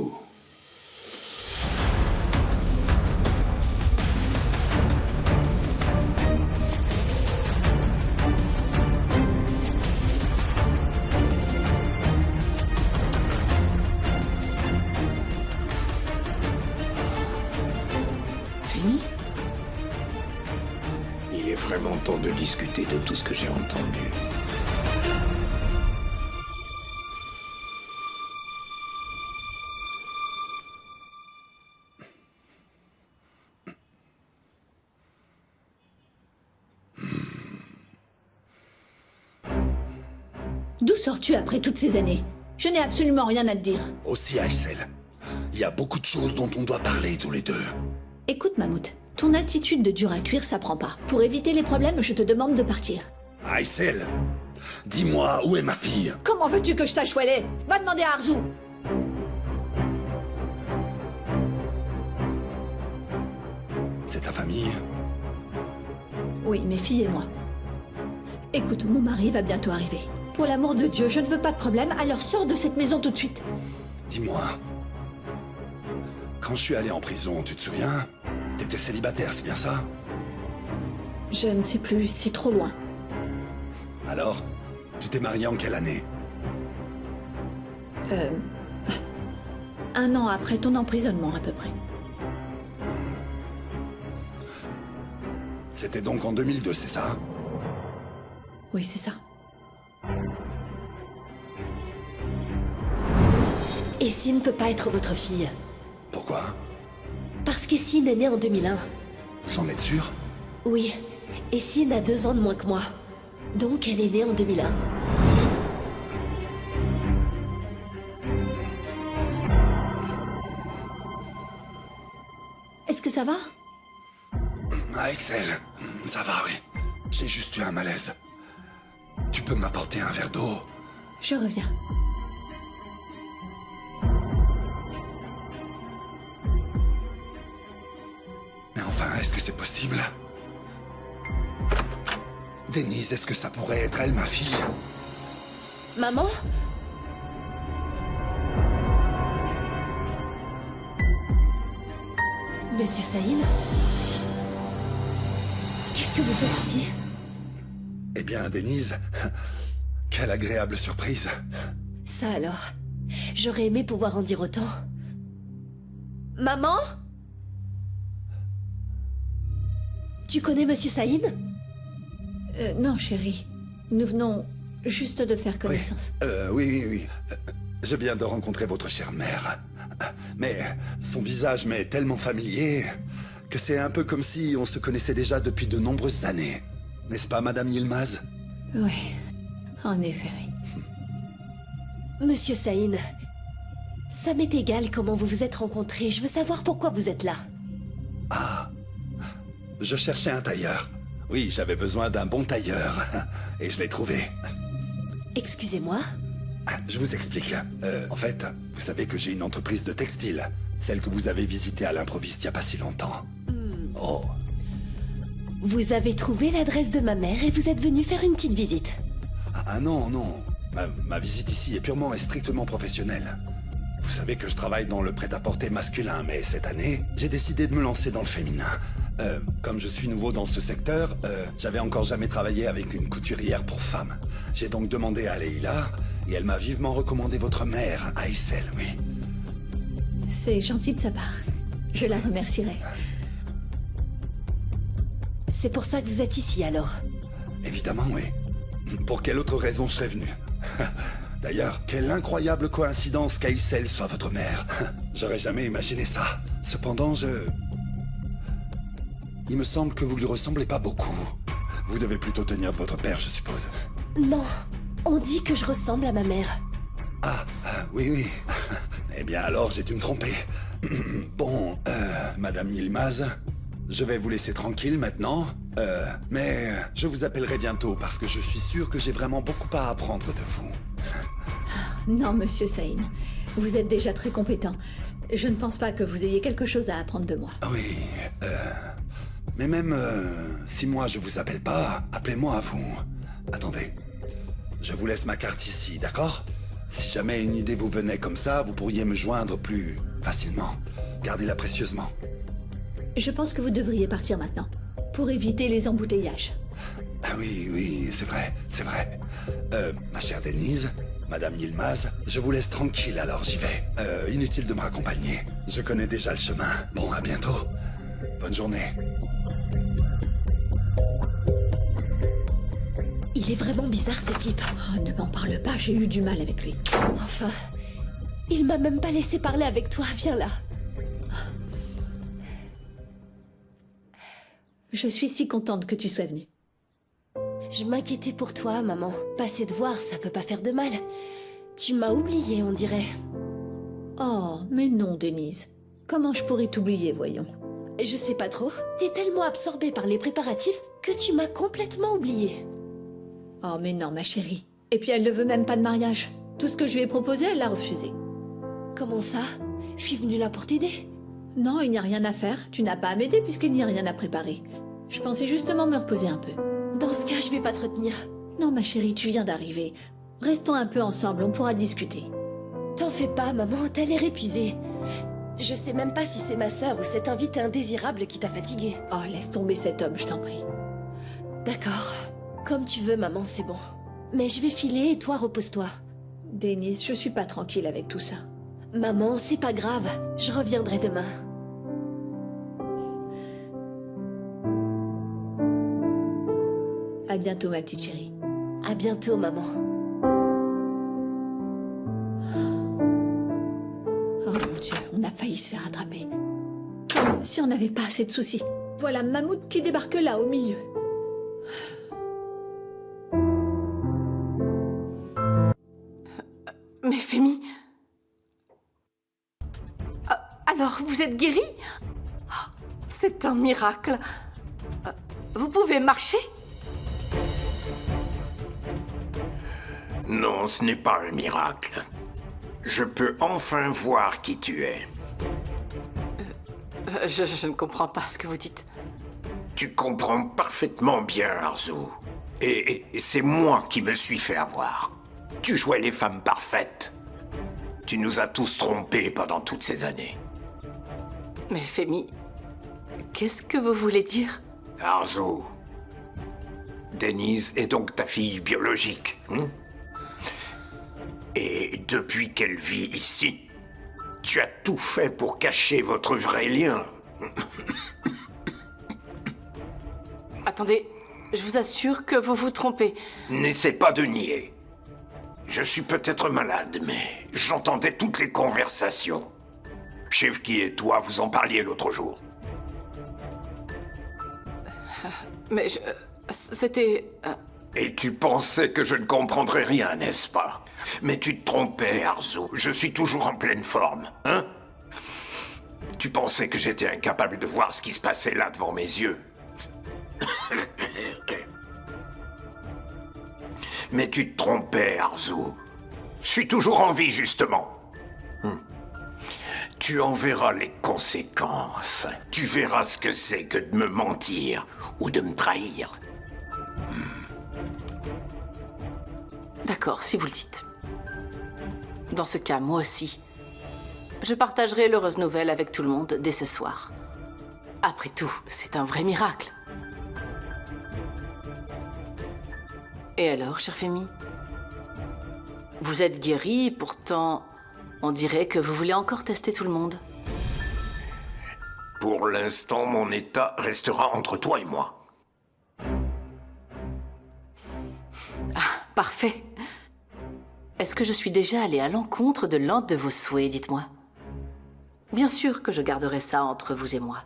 Femi? Il est vraiment temps de discuter de tout ce que j'ai entendu. D'où sors-tu après toutes ces années? Je n'ai absolument rien à te dire. Aussi, Aïssel, il y a beaucoup de choses dont on doit parler tous les deux. Écoute, Mammouth, ton attitude de dur à cuire, ça prend pas. Pour éviter les problèmes, je te demande de partir. Aïssel, dis-moi, où est ma fille? Comment veux-tu que je sache où elle est? Va demander à Arzu. C'est ta famille? Oui, mes filles et moi. Écoute, mon mari va bientôt arriver. Pour l'amour de Dieu, je ne veux pas de problème, alors sors de cette maison tout de suite. Dis-moi, quand je suis allé en prison, tu te souviens? T'étais célibataire, c'est bien ça? Je ne sais plus, c'est trop loin. Alors, tu t'es marié en quelle année? 1 an après ton emprisonnement, à peu près. C'était donc en 2002, c'est ça? Oui, c'est ça. Essine ne peut pas être votre fille. Pourquoi? Parce qu'Essine est née en 2001. Vous en êtes sûr? Oui, Essine a 2 ans de moins que moi. Donc elle est née en 2001. Est-ce que ça va? Aïssel, ça va, oui. J'ai juste eu un malaise. Tu peux m'apporter un verre d'eau? Je reviens. Mais enfin, est-ce que c'est possible? Denise, est-ce que ça pourrait être elle, ma fille? Maman? Monsieur Saïn? Qu'est-ce que vous faites ici? Eh bien, Denise, quelle agréable surprise. Ça alors, j'aurais aimé pouvoir en dire autant. Maman? Tu connais Monsieur Saïn? Non, chérie. Nous venons juste de faire connaissance. Oui. Je viens de rencontrer votre chère mère. Mais son visage m'est tellement familier que c'est un peu comme si on se connaissait déjà depuis de nombreuses années. N'est-ce pas, Madame Yilmaz? Oui, en effet. Monsieur Saïn, ça m'est égal comment vous vous êtes rencontrés. Je veux savoir pourquoi vous êtes là. Ah, je cherchais un tailleur. Oui, j'avais besoin d'un bon tailleur. Et je l'ai trouvé. Excusez-moi? Je vous explique. En fait, vous savez que j'ai une entreprise de textile. Celle que vous avez visitée à l'improviste il n'y a pas si longtemps. Oh. Vous avez trouvé l'adresse de ma mère et vous êtes venu faire une petite visite. Ah non. Ma visite ici est purement et strictement professionnelle. Vous savez que je travaille dans le prêt-à-porter masculin, mais cette année, j'ai décidé de me lancer dans le féminin. Comme je suis nouveau dans ce secteur, j'avais encore jamais travaillé avec une couturière pour femmes. J'ai donc demandé à Leïla, et elle m'a vivement recommandé votre mère, Aïssel, oui. C'est gentil de sa part. Je la remercierai. C'est pour ça que vous êtes ici, alors? Évidemment, oui. Pour quelle autre raison je serais venu? D'ailleurs, quelle incroyable coïncidence qu'Aïssel soit votre mère. J'aurais jamais imaginé ça. Cependant, il me semble que vous lui ressemblez pas beaucoup. Vous devez plutôt tenir de votre père, je suppose. Non, on dit que je ressemble à ma mère. Oui. Eh bien alors, j'ai dû me tromper. Bon, Madame Yilmaz, je vais vous laisser tranquille maintenant. Mais je vous appellerai bientôt parce que je suis sûr que j'ai vraiment beaucoup à apprendre de vous. Non, Monsieur Saïn. Vous êtes déjà très compétent. Je ne pense pas que vous ayez quelque chose à apprendre de moi. Oui, mais même si moi je vous appelle pas, appelez-moi à vous. Attendez, je vous laisse ma carte ici, d'accord? Si jamais une idée vous venait comme ça, vous pourriez me joindre plus facilement. Gardez-la précieusement. Je pense que vous devriez partir maintenant, pour éviter les embouteillages. Ah oui, c'est vrai. Ma chère Denise, Madame Yilmaz, je vous laisse tranquille alors, j'y vais. Inutile de me raccompagner. Je connais déjà le chemin. Bon, à bientôt. Bonne journée. Il est vraiment bizarre, ce type. Oh, ne m'en parle pas, j'ai eu du mal avec lui. Enfin, il m'a même pas laissé parler avec toi. Viens là. Je suis si contente que tu sois venue. Je m'inquiétais pour toi, maman. Passer te voir, ça peut pas faire de mal. Tu m'as oublié, on dirait. Oh, mais non, Denise. Comment je pourrais t'oublier, voyons? Je sais pas trop. T'es tellement absorbée par les préparatifs que tu m'as complètement oublié. Oh, mais non, ma chérie. Et puis elle ne veut même pas de mariage. Tout ce que je lui ai proposé, elle l'a refusé. Comment ça? Je suis venue là pour t'aider. Non, il n'y a rien à faire. Tu n'as pas à m'aider puisqu'il n'y a rien à préparer. Je pensais justement me reposer un peu. Dans ce cas, je vais pas te retenir. Non, ma chérie, tu viens d'arriver. Restons un peu ensemble, on pourra discuter. T'en fais pas, maman, t'as l'air épuisée. Je sais même pas si c'est ma sœur ou cet invité indésirable qui t'a fatiguée. Oh, laisse tomber cet homme, je t'en prie. D'accord. Comme tu veux, maman, c'est bon. Mais je vais filer et toi, repose-toi. Denise, je suis pas tranquille avec tout ça. Maman, c'est pas grave. Je reviendrai demain. À bientôt, ma petite chérie. À bientôt, maman. Oh mon Dieu, on a failli se faire attraper. Comme si on n'avait pas assez de soucis. Voilà Mammouth qui débarque là, au milieu. Mais Femi... Alors, vous êtes guérie? Oh, c'est un miracle. Vous pouvez marcher? Non, ce n'est pas un miracle. Je peux enfin voir qui tu es. Je ne comprends pas ce que vous dites. Tu comprends parfaitement bien, Arzu. Et c'est moi qui me suis fait avoir. Tu jouais les femmes parfaites. Tu nous as tous trompés pendant toutes ces années. Mais Femi, qu'est-ce que vous voulez dire? Arzu, Denise est donc ta fille biologique, hein? Et depuis qu'elle vit ici, tu as tout fait pour cacher votre vrai lien. Attendez, je vous assure que vous vous trompez. N'essaie pas de nier. Je suis peut-être malade, mais j'entendais toutes les conversations. Chevki et toi, vous en parliez l'autre jour. Mais c'était... Et tu pensais que je ne comprendrais rien, n'est-ce pas? Mais tu te trompais, Arzu. Je suis toujours en pleine forme, hein? Tu pensais que j'étais incapable de voir ce qui se passait là devant mes yeux. Mais tu te trompais, Arzu. Je suis toujours en vie, justement. Tu en verras les conséquences. Tu verras ce que c'est que de me mentir ou de me trahir. D'accord, si vous le dites. Dans ce cas, moi aussi, je partagerai l'heureuse nouvelle avec tout le monde dès ce soir. Après tout, c'est un vrai miracle. Et alors, chère Femi? Vous êtes guérie, pourtant, on dirait que vous voulez encore tester tout le monde. Pour l'instant, mon état restera entre toi et moi. Ah, parfait. Est-ce que je suis déjà allée à l'encontre de l'un de vos souhaits, dites-moi? Bien sûr que je garderai ça entre vous et moi.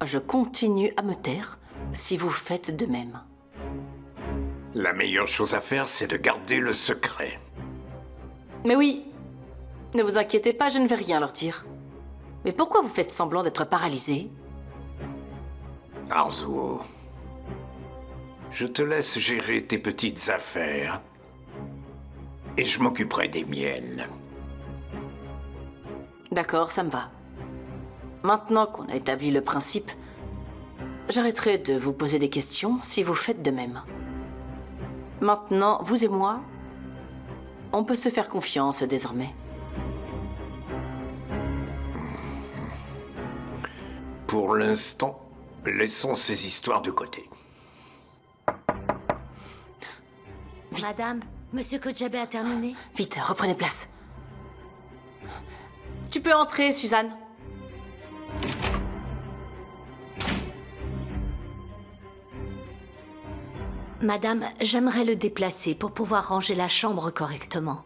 Je continue à me taire si vous faites de même. La meilleure chose à faire, c'est de garder le secret. Mais oui, ne vous inquiétez pas, je ne vais rien leur dire. Mais pourquoi vous faites semblant d'être paralysé? Arzu, je te laisse gérer tes petites affaires. Et je m'occuperai des miennes. D'accord, ça me va. Maintenant qu'on a établi le principe, j'arrêterai de vous poser des questions si vous faites de même. Maintenant, vous et moi, on peut se faire confiance désormais. Pour l'instant, laissons ces histoires de côté. Madame, Monsieur Kojabe a terminé. Vite, reprenez place. Tu peux entrer, Suzanne. Madame, j'aimerais le déplacer pour pouvoir ranger la chambre correctement.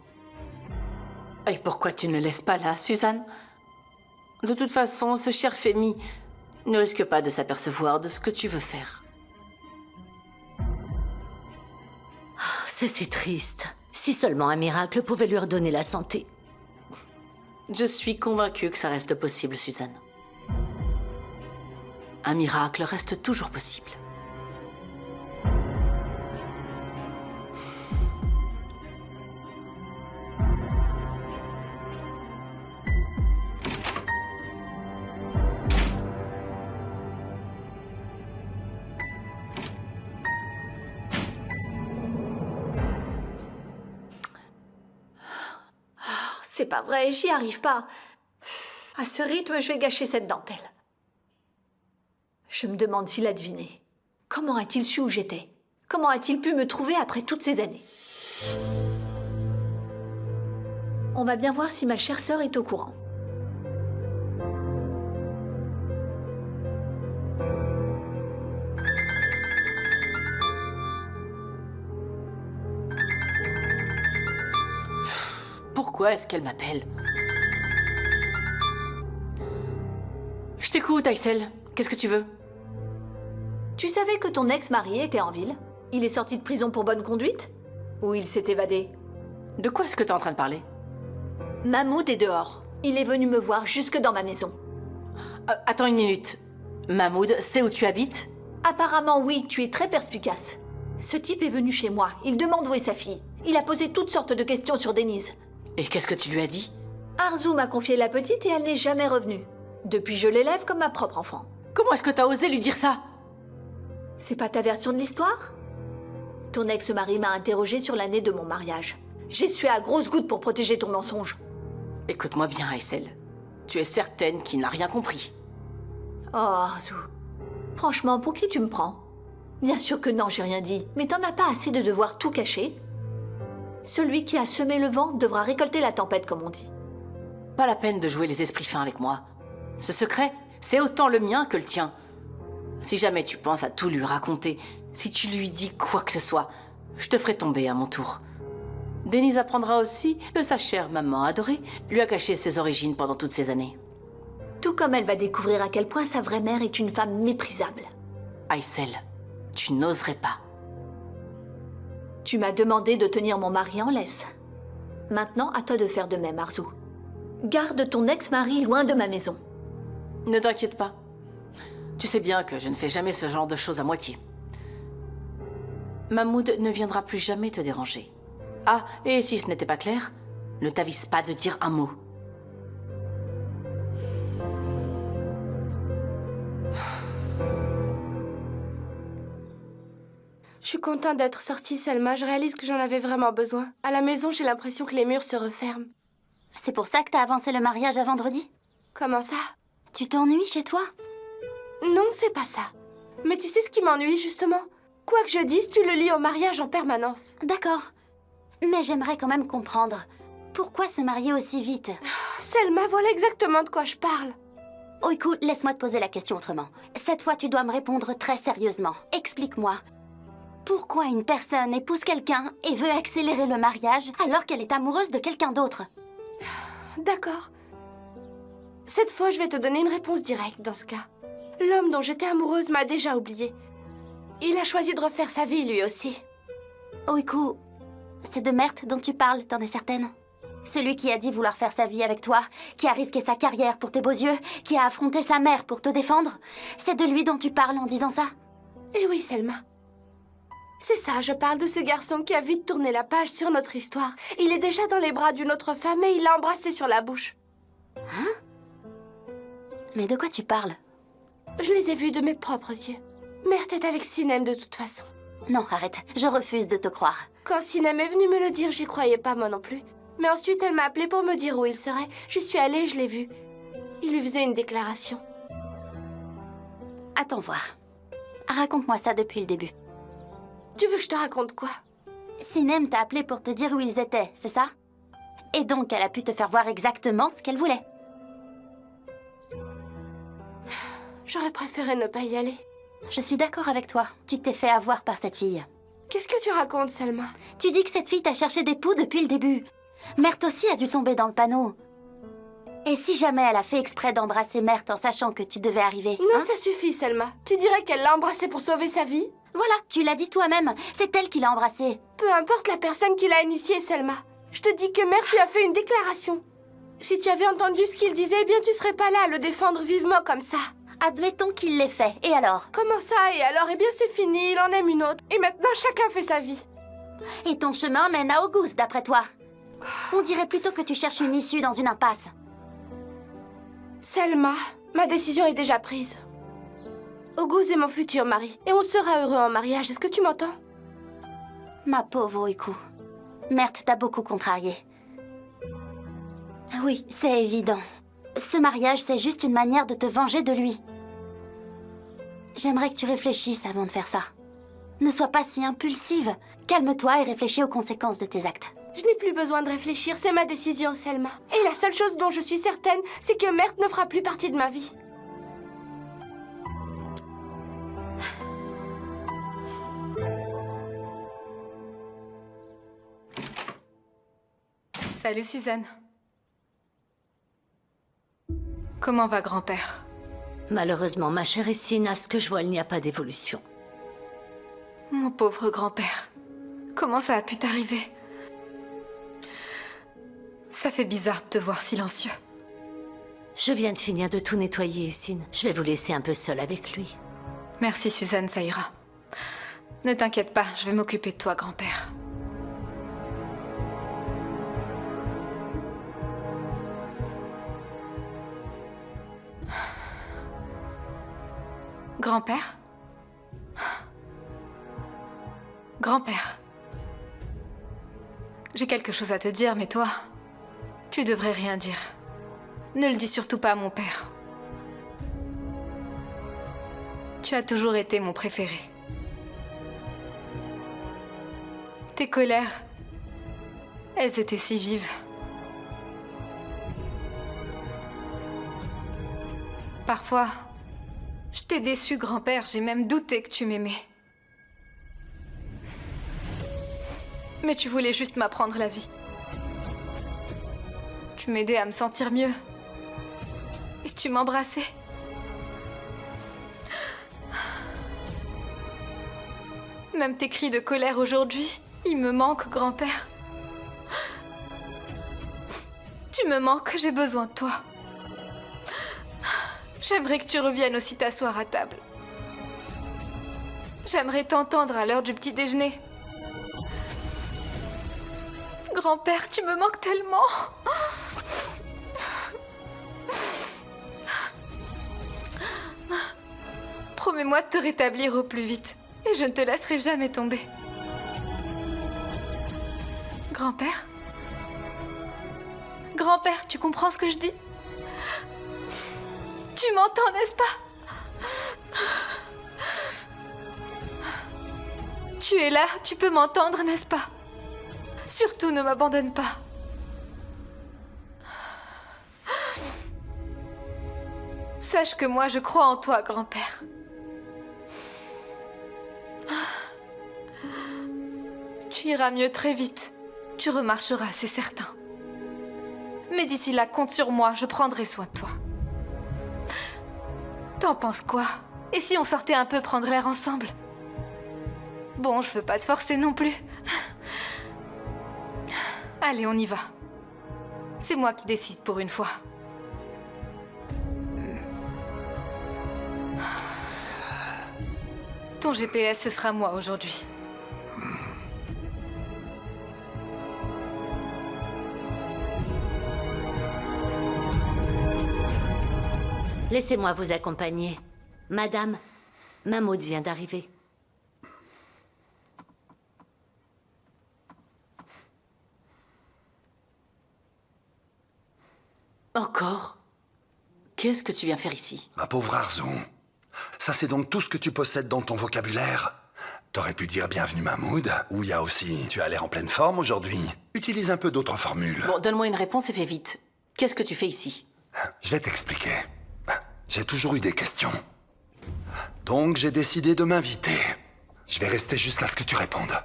Et pourquoi tu ne le laisses pas là, Suzanne? De toute façon, ce cher Femi ne risque pas de s'apercevoir de ce que tu veux faire. C'est si triste. Si seulement un miracle pouvait lui redonner la santé. Je suis convaincue que ça reste possible, Suzanne. Un miracle reste toujours possible. C'est pas vrai, j'y arrive pas. À ce rythme, je vais gâcher cette dentelle. Je me demande s'il a deviné. Comment a-t-il su où j'étais? Comment a-t-il pu me trouver après toutes ces années? On va bien voir si ma chère sœur est au courant. Pourquoi est-ce qu'elle m'appelle? Je t'écoute, Aysel. Qu'est-ce que tu veux? Tu savais que ton ex-mari était en ville? Il est sorti de prison pour bonne conduite? Ou il s'est évadé? De quoi est-ce que t'es en train de parler? Mahmoud est dehors. Il est venu me voir jusque dans ma maison. Attends une minute. Mahmoud sait où tu habites? Apparemment oui, tu es très perspicace. Ce type est venu chez moi. Il demande où est sa fille. Il a posé toutes sortes de questions sur Denise. Et qu'est-ce que tu lui as dit? Arzu m'a confié la petite et elle n'est jamais revenue. Depuis, je l'élève comme ma propre enfant. Comment est-ce que t'as osé lui dire ça? C'est pas ta version de l'histoire? Ton ex-mari m'a interrogé sur l'année de mon mariage. J'ai sué à grosses gouttes pour protéger ton mensonge. Écoute-moi bien, Aysel. Tu es certaine qu'il n'a rien compris. Oh, Arzu. Franchement, pour qui tu me prends? Bien sûr que non, j'ai rien dit. Mais t'en as pas assez de devoir tout cacher? Celui qui a semé le vent devra récolter la tempête, comme on dit. Pas la peine de jouer les esprits fins avec moi. Ce secret, c'est autant le mien que le tien. Si jamais tu penses à tout lui raconter, si tu lui dis quoi que ce soit, je te ferai tomber à mon tour. Denise apprendra aussi que sa chère maman adorée lui a caché ses origines pendant toutes ces années. Tout comme elle va découvrir à quel point sa vraie mère est une femme méprisable. Aysel, tu n'oserais pas. Tu m'as demandé de tenir mon mari en laisse. Maintenant, à toi de faire de même, Arzu. Garde ton ex-mari loin de ma maison. Ne t'inquiète pas. Tu sais bien que je ne fais jamais ce genre de choses à moitié. Mahmoud ne viendra plus jamais te déranger. Ah, et si ce n'était pas clair, ne t'avise pas de dire un mot. Je suis contente d'être sortie, Selma. Je réalise que j'en avais vraiment besoin. À la maison, j'ai l'impression que les murs se referment. C'est pour ça que t'as avancé le mariage à vendredi? Comment ça? Tu t'ennuies chez toi? Non, c'est pas ça. Mais tu sais ce qui m'ennuie, justement? Quoi que je dise, tu le lis au mariage en permanence. D'accord. Mais j'aimerais quand même comprendre. Pourquoi se marier aussi vite? Selma, voilà exactement de quoi je parle. Oiku, laisse-moi te poser la question autrement. Cette fois, tu dois me répondre très sérieusement. Explique-moi. Pourquoi une personne épouse quelqu'un et veut accélérer le mariage alors qu'elle est amoureuse de quelqu'un d'autre? D'accord. Cette fois, je vais te donner une réponse directe dans ce cas. L'homme dont j'étais amoureuse m'a déjà oubliée. Il a choisi de refaire sa vie, lui aussi. Oiku, c'est de Mert dont tu parles, t'en es certaine? Celui qui a dit vouloir faire sa vie avec toi, qui a risqué sa carrière pour tes beaux yeux, qui a affronté sa mère pour te défendre. C'est de lui dont tu parles en disant ça? Eh oui, Selma. C'est ça, je parle de ce garçon qui a vite tourné la page sur notre histoire. Il est déjà dans les bras d'une autre femme et il l'a embrassée sur la bouche. Hein? Mais de quoi tu parles? Je les ai vus de mes propres yeux. Mert est avec Sinem de toute façon. Non, arrête, je refuse de te croire. Quand Sinem est venue me le dire, j'y croyais pas moi non plus. Mais ensuite, elle m'a appelé pour me dire où il serait. J'y suis allée et je l'ai vu. Il lui faisait une déclaration. Attends voir. Raconte-moi ça depuis le début. Tu veux que je te raconte quoi? Sinem t'a appelé pour te dire où ils étaient, c'est ça? Et donc, elle a pu te faire voir exactement ce qu'elle voulait. J'aurais préféré ne pas y aller. Je suis d'accord avec toi. Tu t'es fait avoir par cette fille. Qu'est-ce que tu racontes, Selma? Tu dis que cette fille t'a cherché des poux depuis le début. Mert aussi a dû tomber dans le panneau. Et si jamais elle a fait exprès d'embrasser Mert en sachant que tu devais arriver? Non, hein? ça suffit, Selma. Tu dirais qu'elle l'a embrassé pour sauver sa vie? Voilà, tu l'as dit toi-même. C'est elle qui l'a embrassé. Peu importe la personne qui l'a initié, Selma. Je te dis que Mert lui a fait une déclaration. Si tu avais entendu ce qu'il disait, eh bien tu serais pas là à le défendre vivement comme ça. Admettons qu'il l'ait fait. Et alors? Comment ça, et alors? Eh bien c'est fini, il en aime une autre. Et maintenant chacun fait sa vie. Et ton chemin mène à Auguste, d'après toi. On dirait plutôt que tu cherches une issue dans une impasse. Selma, ma décision est déjà prise. Auguste est mon futur mari, et on sera heureux en mariage, est-ce que tu m'entends? Ma pauvre Oiku. Mert t'a beaucoup contrarié. Oui, c'est évident. Ce mariage, c'est juste une manière de te venger de lui. J'aimerais que tu réfléchisses avant de faire ça. Ne sois pas si impulsive. Calme-toi et réfléchis aux conséquences de tes actes. Je n'ai plus besoin de réfléchir, c'est ma décision, Selma. Et la seule chose dont je suis certaine, c'est que Mert ne fera plus partie de ma vie. Salut Suzanne. Comment va grand-père? Malheureusement, ma chère Essine, à ce que je vois, il n'y a pas d'évolution. Mon pauvre grand-père. Comment ça a pu t'arriver? Ça fait bizarre de te voir silencieux. Je viens de finir de tout nettoyer, Essine. Je vais vous laisser un peu seule avec lui. Merci Suzanne, ça ira. Ne t'inquiète pas, je vais m'occuper de toi, grand-père. Grand-père? Grand-père. J'ai quelque chose à te dire, mais toi, tu devrais rien dire. Ne le dis surtout pas à mon père. Tu as toujours été mon préféré. Tes colères, elles étaient si vives. Parfois, je t'ai déçu, grand-père. J'ai même douté que tu m'aimais. Mais tu voulais juste m'apprendre la vie. Tu m'aidais à me sentir mieux. Et tu m'embrassais. Même tes cris de colère aujourd'hui, ils me manquent, grand-père. Tu me manques, j'ai besoin de toi. J'aimerais que tu reviennes aussi t'asseoir à table. J'aimerais t'entendre à l'heure du petit déjeuner. Grand-père, tu me manques tellement. Promets-moi de te rétablir au plus vite. Et je ne te laisserai jamais tomber. Grand-père? Grand-père, tu comprends ce que je dis? Tu m'entends, n'est-ce pas? Tu es là, tu peux m'entendre, n'est-ce pas? Surtout, ne m'abandonne pas. Sache que moi, je crois en toi, grand-père. Tu iras mieux très vite. Tu remarcheras, c'est certain. Mais d'ici là, compte sur moi, je prendrai soin de toi. T'en penses quoi? Et si on sortait un peu prendre l'air ensemble? Bon, je veux pas te forcer non plus. Allez, on y va. C'est moi qui décide pour une fois. Ton GPS, ce sera moi aujourd'hui. Laissez-moi vous accompagner. Madame, Mahmoud vient d'arriver. Encore? Qu'est-ce que tu viens faire ici? Ma pauvre Arzu, ça c'est donc tout ce que tu possèdes dans ton vocabulaire? T'aurais pu dire bienvenue Mahmoud, ou il y a aussi tu as l'air en pleine forme aujourd'hui. Utilise un peu d'autres formules. Bon, donne-moi une réponse et fais vite. Qu'est-ce que tu fais ici? Je vais t'expliquer. J'ai toujours eu des questions. Donc j'ai décidé de m'inviter. Je vais rester jusqu'à ce que tu répondes.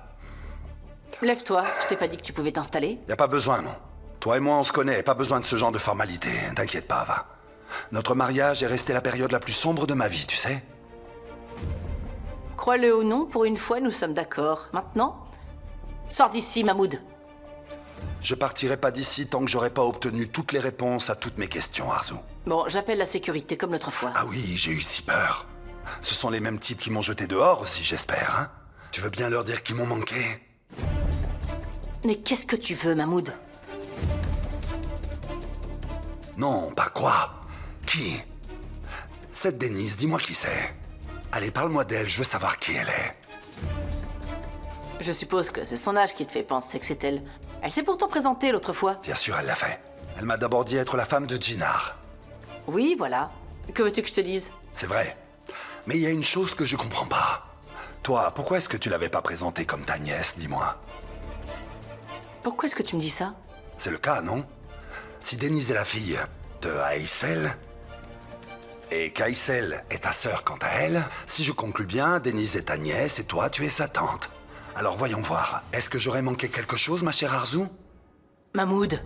Lève-toi, je t'ai pas dit que tu pouvais t'installer? Y a pas besoin, non. Toi et moi, on se connaît, pas besoin de ce genre de formalité. T'inquiète pas, va. Notre mariage est resté la période la plus sombre de ma vie, tu sais. Crois-le ou non, pour une fois, nous sommes d'accord. Maintenant, sors d'ici, Mahmoud. Je partirai pas d'ici tant que j'aurai pas obtenu toutes les réponses à toutes mes questions, Arzu. Bon, j'appelle la sécurité comme l'autre fois. Ah oui, j'ai eu si peur. Ce sont les mêmes types qui m'ont jeté dehors aussi, j'espère, hein? Tu veux bien leur dire qu'ils m'ont manqué? Mais qu'est-ce que tu veux, Mahmoud? Non, pas quoi. Qui? Cette Denise, dis-moi qui c'est. Allez, parle-moi d'elle, je veux savoir qui elle est. Je suppose que c'est son âge qui te fait penser que c'est elle. Elle s'est pourtant présentée l'autre fois. Bien sûr, elle l'a fait. Elle m'a d'abord dit être la femme de Jinar. Oui, voilà. Que veux-tu que je te dise? C'est vrai. Mais il y a une chose que je comprends pas. Toi, pourquoi est-ce que tu l'avais pas présentée comme ta nièce, dis-moi? Pourquoi est-ce que tu me dis ça? C'est le cas, non? Si Denise est la fille de Aïssel, et qu'Aïssel est ta sœur quant à elle, si je conclus bien, Denise est ta nièce et toi, tu es sa tante. Alors voyons voir, est-ce que j'aurais manqué quelque chose, ma chère Arzu? Mahmoud,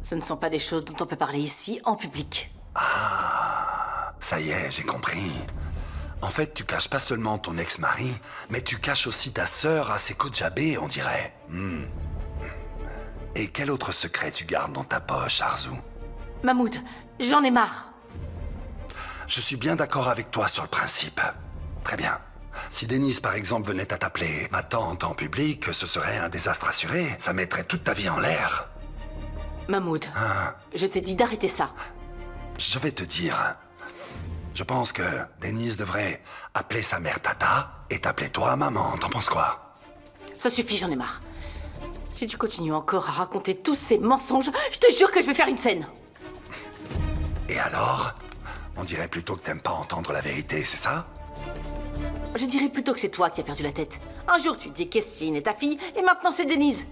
ce ne sont pas des choses dont on peut parler ici, en public. Ah, ça y est, j'ai compris. En fait, tu caches pas seulement ton ex-mari, mais tu caches aussi ta sœur à Seko Jabé, on dirait. Et quel autre secret tu gardes dans ta poche, Arzu? Mahmoud, j'en ai marre. Je suis bien d'accord avec toi sur le principe. Très bien. Si Denise, par exemple, venait à t'appeler ma tante en public, ce serait un désastre assuré. Ça mettrait toute ta vie en l'air. Mahmoud, je t'ai dit d'arrêter ça. Je vais te dire. Je pense que Denise devrait appeler sa mère Tata et t'appeler toi maman. T'en penses quoi? Ça suffit, j'en ai marre. Si tu continues encore à raconter tous ces mensonges, je te jure que je vais faire une scène. Et alors? On dirait plutôt que t'aimes pas entendre la vérité, c'est ça? Je dirais plutôt que c'est toi qui as perdu la tête. Un jour, tu dis qu'Essine est ta fille, et maintenant c'est Denise.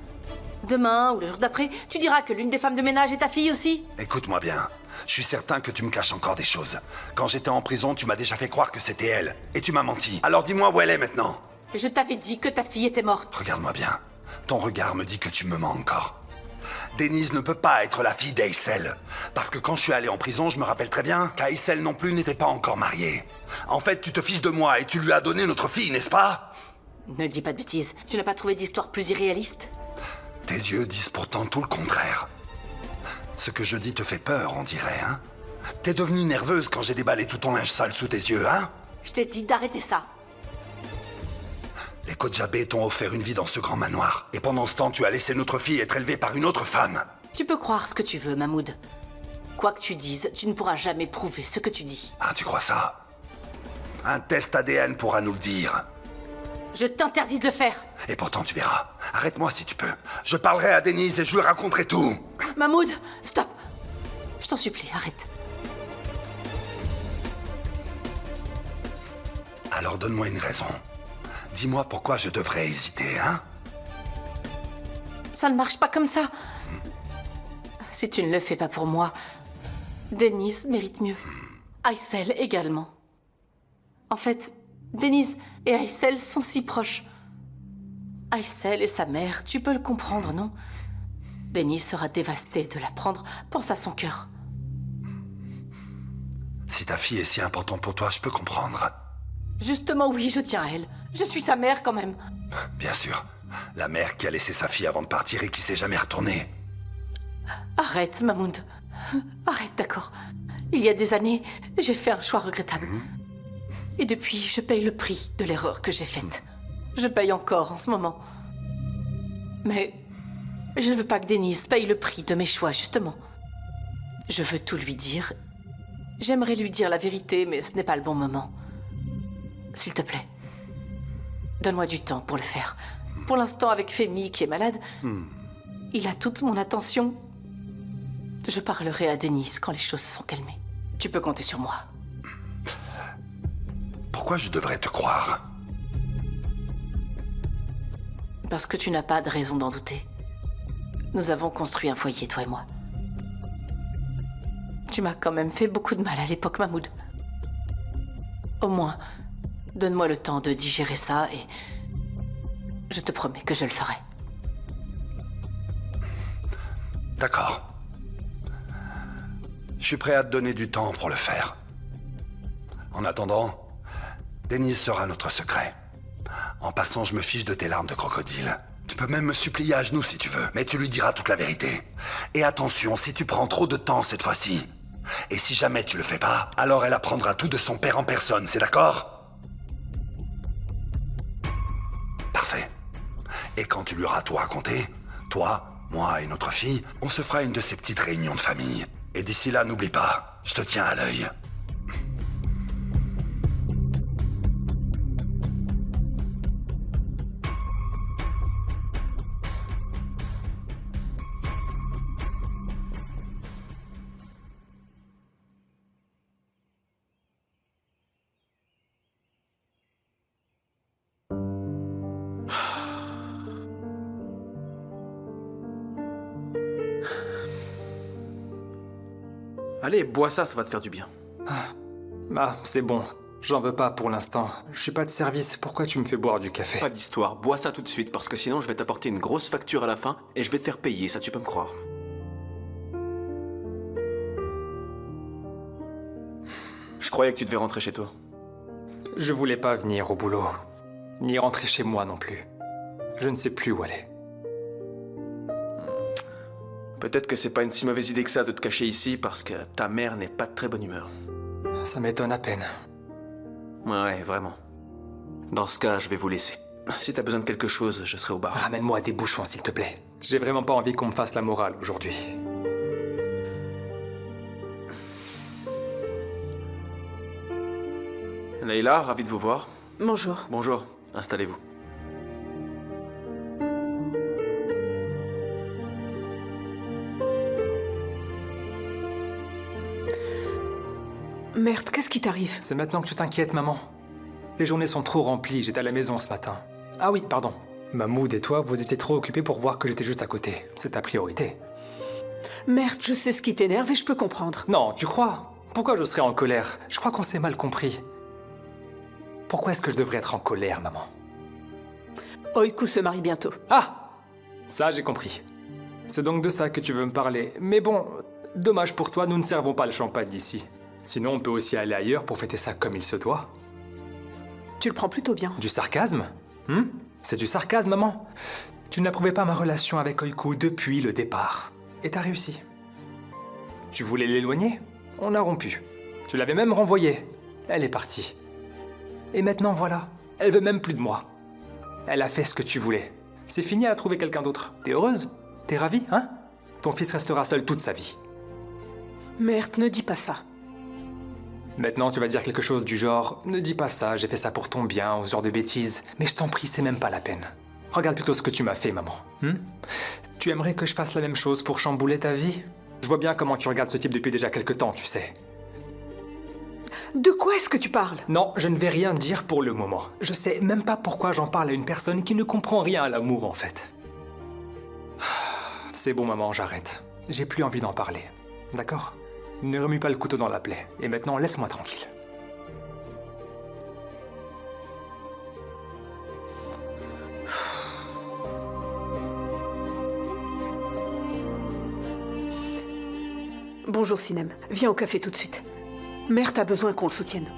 Demain, ou le jour d'après, tu diras que l'une des femmes de ménage est ta fille aussi. Écoute-moi bien. Je suis certain que tu me caches encore des choses. Quand j'étais en prison, tu m'as déjà fait croire que c'était elle. Et tu m'as menti. Alors dis-moi où elle est maintenant. Je t'avais dit que ta fille était morte. Regarde-moi bien. Ton regard me dit que tu me mens encore. Denise ne peut pas être la fille d'Aïssel. Parce que quand je suis allé en prison, je me rappelle très bien qu'Aïssel non plus n'était pas encore mariée. En fait, tu te fiches de moi et tu lui as donné notre fille, n'est-ce pas? Ne dis pas de bêtises. Tu n'as pas trouvé d'histoire plus irréaliste? Tes yeux disent pourtant tout le contraire. Ce que je dis te fait peur, on dirait, hein? T'es devenue nerveuse quand j'ai déballé tout ton linge sale sous tes yeux, hein? Je t'ai dit d'arrêter ça. Les Kojabé t'ont offert une vie dans ce grand manoir. Et pendant ce temps, tu as laissé notre fille être élevée par une autre femme. Tu peux croire ce que tu veux, Mahmoud. Quoi que tu dises, tu ne pourras jamais prouver ce que tu dis. Ah, tu crois ça? Un test ADN pourra nous le dire. Je t'interdis de le faire. Et pourtant, tu verras. Arrête-moi si tu peux. Je parlerai à Denise et je lui raconterai tout. Mahmoud, stop. Je t'en supplie, arrête. Alors donne-moi une raison. Dis-moi pourquoi je devrais hésiter, hein? Ça ne marche pas comme ça. Si tu ne le fais pas pour moi, Denise mérite mieux. Aïssel également. En fait, Denise et Aïssel sont si proches. Aïssel et sa mère, tu peux le comprendre, non? Denise sera dévastée de l'apprendre. Pense à son cœur. Si ta fille est si importante pour toi, je peux comprendre. Justement, oui, je tiens à elle. Je suis sa mère, quand même. Bien sûr. La mère qui a laissé sa fille avant de partir et qui s'est jamais retournée. Arrête, Mahmoud. Arrête, d'accord. Il y a des années, j'ai fait un choix regrettable. Et depuis, je paye le prix de l'erreur que j'ai faite. Je paye encore en ce moment. Mais je ne veux pas que Denise paye le prix de mes choix, justement. Je veux tout lui dire. J'aimerais lui dire la vérité, mais ce n'est pas le bon moment. S'il te plaît, donne-moi du temps pour le faire. Pour l'instant, avec Femi, qui est malade, il a toute mon attention. Je parlerai à Denise quand les choses se sont calmées. Tu peux compter sur moi. Pourquoi je devrais te croire? Parce que tu n'as pas de raison d'en douter. Nous avons construit un foyer, toi et moi. Tu m'as quand même fait beaucoup de mal à l'époque, Mahmoud. Au moins, donne-moi le temps de digérer ça et je te promets que je le ferai. D'accord. Je suis prêt à te donner du temps pour le faire. En attendant, Denise sera notre secret. En passant, je me fiche de tes larmes de crocodile. Tu peux même me supplier à genoux si tu veux, mais tu lui diras toute la vérité. Et attention, si tu prends trop de temps cette fois-ci, et si jamais tu le fais pas, alors elle apprendra tout de son père en personne, c'est d'accord? Parfait. Et quand tu lui auras tout raconté, toi, moi et notre fille, on se fera une de ces petites réunions de famille. Et d'ici là, n'oublie pas, je te tiens à l'œil. Allez, bois ça, ça va te faire du bien. Ah, c'est bon. J'en veux pas pour l'instant. Je suis pas de service, pourquoi tu me fais boire du café? Pas d'histoire, bois ça tout de suite, parce que sinon je vais t'apporter une grosse facture à la fin et je vais te faire payer, ça tu peux me croire. Je croyais que tu devais rentrer chez toi. Je voulais pas venir au boulot, ni rentrer chez moi non plus. Je ne sais plus où aller. Peut-être que c'est pas une si mauvaise idée que ça de te cacher ici parce que ta mère n'est pas de très bonne humeur. Ça m'étonne à peine. Ouais, vraiment. Dans ce cas, je vais vous laisser. Si t'as besoin de quelque chose, je serai au bar. Ramène-moi des bouchons, s'il te plaît. J'ai vraiment pas envie qu'on me fasse la morale aujourd'hui. Leïla, ravi de vous voir. Bonjour. Bonjour, installez-vous. Merde, qu'est-ce qui t'arrive? C'est maintenant que tu t'inquiètes, maman. Les journées sont trop remplies, j'étais à la maison ce matin. Ah oui, pardon. Mahmoud et toi, vous étiez trop occupés pour voir que j'étais juste à côté. C'est ta priorité. Merde, je sais ce qui t'énerve et je peux comprendre. Non, tu crois? Pourquoi je serais en colère? Je crois qu'on s'est mal compris. Pourquoi est-ce que je devrais être en colère, maman? Oiku se marie bientôt. Ah! Ça, j'ai compris. C'est donc de ça que tu veux me parler. Mais bon, dommage pour toi, nous ne servons pas le champagne ici. Sinon, on peut aussi aller ailleurs pour fêter ça comme il se doit. Tu le prends plutôt bien. Du sarcasme? C'est du sarcasme, maman. Tu n'approuvais pas ma relation avec Oiku depuis le départ. Et t'as réussi. Tu voulais l'éloigner? On a rompu. Tu l'avais même renvoyée. Elle est partie. Et maintenant, voilà. Elle veut même plus de moi. Elle a fait ce que tu voulais. C'est fini, elle a trouvé quelqu'un d'autre. T'es heureuse? T'es ravie, hein? Ton fils restera seul toute sa vie. Merde, ne dis pas ça. Maintenant, tu vas dire quelque chose du genre « Ne dis pas ça, j'ai fait ça pour ton bien, aux heures de bêtises. » Mais je t'en prie, c'est même pas la peine. Regarde plutôt ce que tu m'as fait, maman. Tu aimerais que je fasse la même chose pour chambouler ta vie? Je vois bien comment tu regardes ce type depuis déjà quelque temps, tu sais. De quoi est-ce que tu parles? Non, je ne vais rien dire pour le moment. Je sais même pas pourquoi j'en parle à une personne qui ne comprend rien à l'amour, en fait. C'est bon, maman, j'arrête. J'ai plus envie d'en parler. D'accord? Ne remue pas le couteau dans la plaie. Et maintenant, laisse-moi tranquille. Bonjour, Sinem. Viens au café tout de suite. Mère a besoin qu'on le soutienne.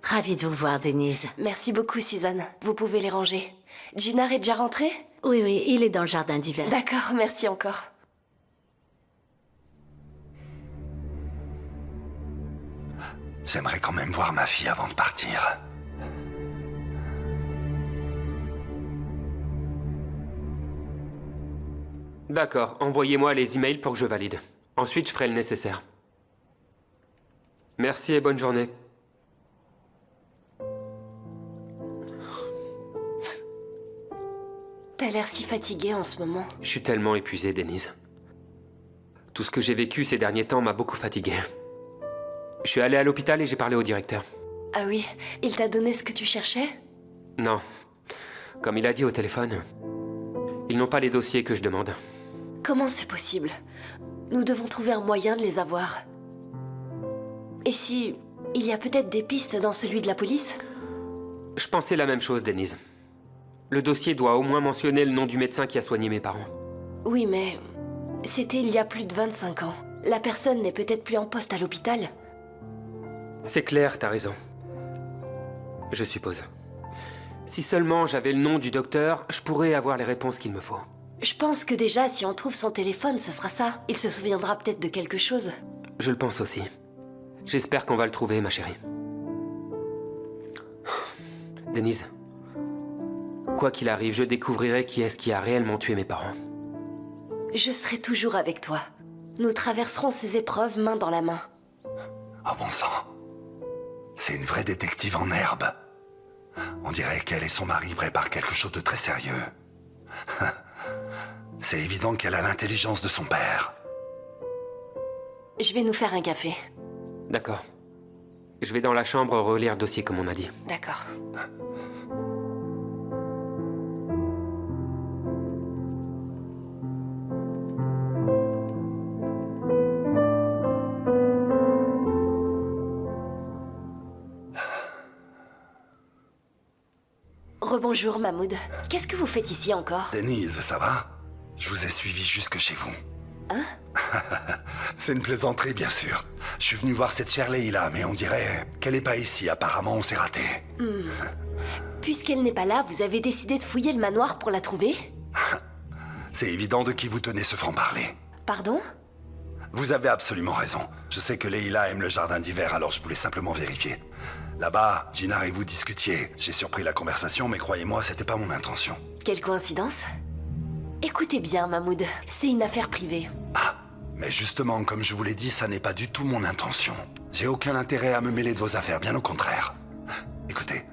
Ravie de vous voir, Denise. Merci beaucoup, Suzanne. Vous pouvez les ranger. Gina est déjà rentré? Oui, oui, il est dans le jardin d'hiver. D'accord, merci encore. J'aimerais quand même voir ma fille avant de partir. D'accord, envoyez-moi les emails pour que je valide. Ensuite, je ferai le nécessaire. Merci et bonne journée. T'as l'air si fatiguée en ce moment. Je suis tellement épuisé, Denise. Tout ce que j'ai vécu ces derniers temps m'a beaucoup fatigué. Je suis allé à l'hôpital et j'ai parlé au directeur. Ah oui, il t'a donné ce que tu cherchais? Non. Comme il a dit au téléphone, ils n'ont pas les dossiers que je demande. Comment c'est possible? Nous devons trouver un moyen de les avoir. Et si il y a peut-être des pistes dans celui de la police? Je pensais la même chose, Denise. Le dossier doit au moins mentionner le nom du médecin qui a soigné mes parents. Oui, mais C'était il y a plus de 25 ans. La personne n'est peut-être plus en poste à l'hôpital. C'est clair, t'as raison. Je suppose. Si seulement j'avais le nom du docteur, je pourrais avoir les réponses qu'il me faut. Je pense que déjà, si on trouve son téléphone, ce sera ça. Il se souviendra peut-être de quelque chose. Je le pense aussi. J'espère qu'on va le trouver, ma chérie. Denise, quoi qu'il arrive, je découvrirai qui est-ce qui a réellement tué mes parents. Je serai toujours avec toi. Nous traverserons ces épreuves main dans la main. Oh bon sang. C'est une vraie détective en herbe. On dirait qu'elle et son mari préparent quelque chose de très sérieux. C'est évident qu'elle a l'intelligence de son père. Je vais nous faire un café. D'accord. Je vais dans la chambre relire le dossier comme on a dit. D'accord. Rebonjour, Mahmoud. Qu'est-ce que vous faites ici encore? Denise, ça va? Je vous ai suivi jusque chez vous. Hein? C'est une plaisanterie, bien sûr. Je suis venu voir cette chère Leïla, mais on dirait qu'elle n'est pas ici. Apparemment, on s'est raté. Puisqu'elle n'est pas là, vous avez décidé de fouiller le manoir pour la trouver? C'est évident de qui vous tenez ce franc-parler. Pardon? Vous avez absolument raison. Je sais que Leïla aime le jardin d'hiver, alors je voulais simplement vérifier. Là-bas, Jinar et vous discutiez. J'ai surpris la conversation, mais croyez-moi, c'était pas mon intention. Quelle coïncidence? Écoutez bien, Mahmoud, c'est une affaire privée. Mais justement, comme je vous l'ai dit, ça n'est pas du tout mon intention. J'ai aucun intérêt à me mêler de vos affaires, bien au contraire. Écoutez,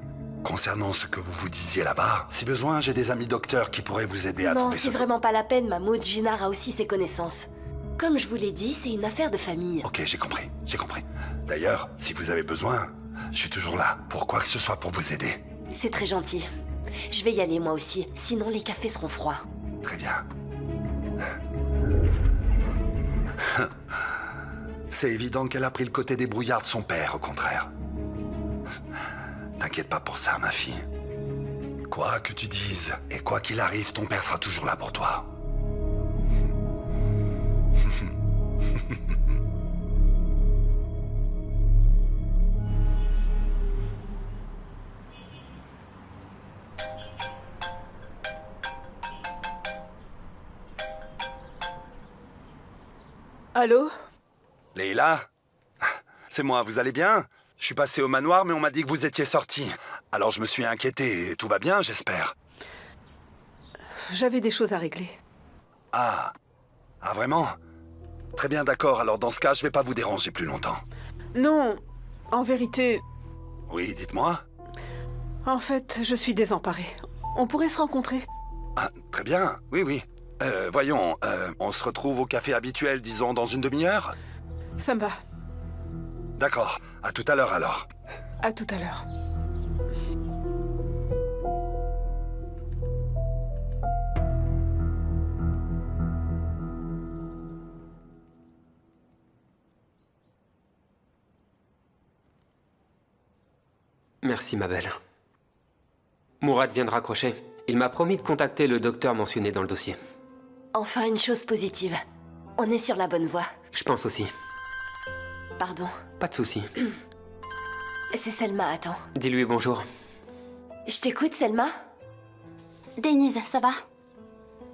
concernant ce que vous vous disiez là-bas, si besoin, j'ai des amis docteurs qui pourraient vous aider à Non, trouver c'est vraiment pas la peine, Mahmoud. Jinar a aussi ses connaissances. Comme je vous l'ai dit, c'est une affaire de famille. Ok, j'ai compris. D'ailleurs, si vous avez besoin, je suis toujours là, pour quoi que ce soit pour vous aider. C'est très gentil. Je vais y aller moi aussi, sinon les cafés seront froids. Très bien. C'est évident qu'elle a pris le côté débrouillard de son père, au contraire. T'inquiète pas pour ça, ma fille. Quoi que tu dises, et quoi qu'il arrive, ton père sera toujours là pour toi. Allô? Leïla? C'est moi, vous allez bien? Je suis passé au manoir, mais on m'a dit que vous étiez sortie. Alors je me suis inquiété. Tout va bien, j'espère? J'avais des choses à régler. Ah, vraiment? Très bien, d'accord. Alors dans ce cas, je vais pas vous déranger plus longtemps. Non, en vérité... Oui, dites-moi. En fait, je suis désemparée. On pourrait se rencontrer. Ah, très bien, oui. Voyons, on se retrouve au café habituel, disons, dans une demi-heure? Ça me va. D'accord, à tout à l'heure alors. À tout à l'heure. Merci, ma belle. Mourad vient de raccrocher. Il m'a promis de contacter le docteur mentionné dans le dossier. Enfin, une chose positive. On est sur la bonne voie. Je pense aussi. Pardon. Pas de souci. C'est Selma, attends. Dis-lui bonjour. Je t'écoute, Selma? Denise, ça va?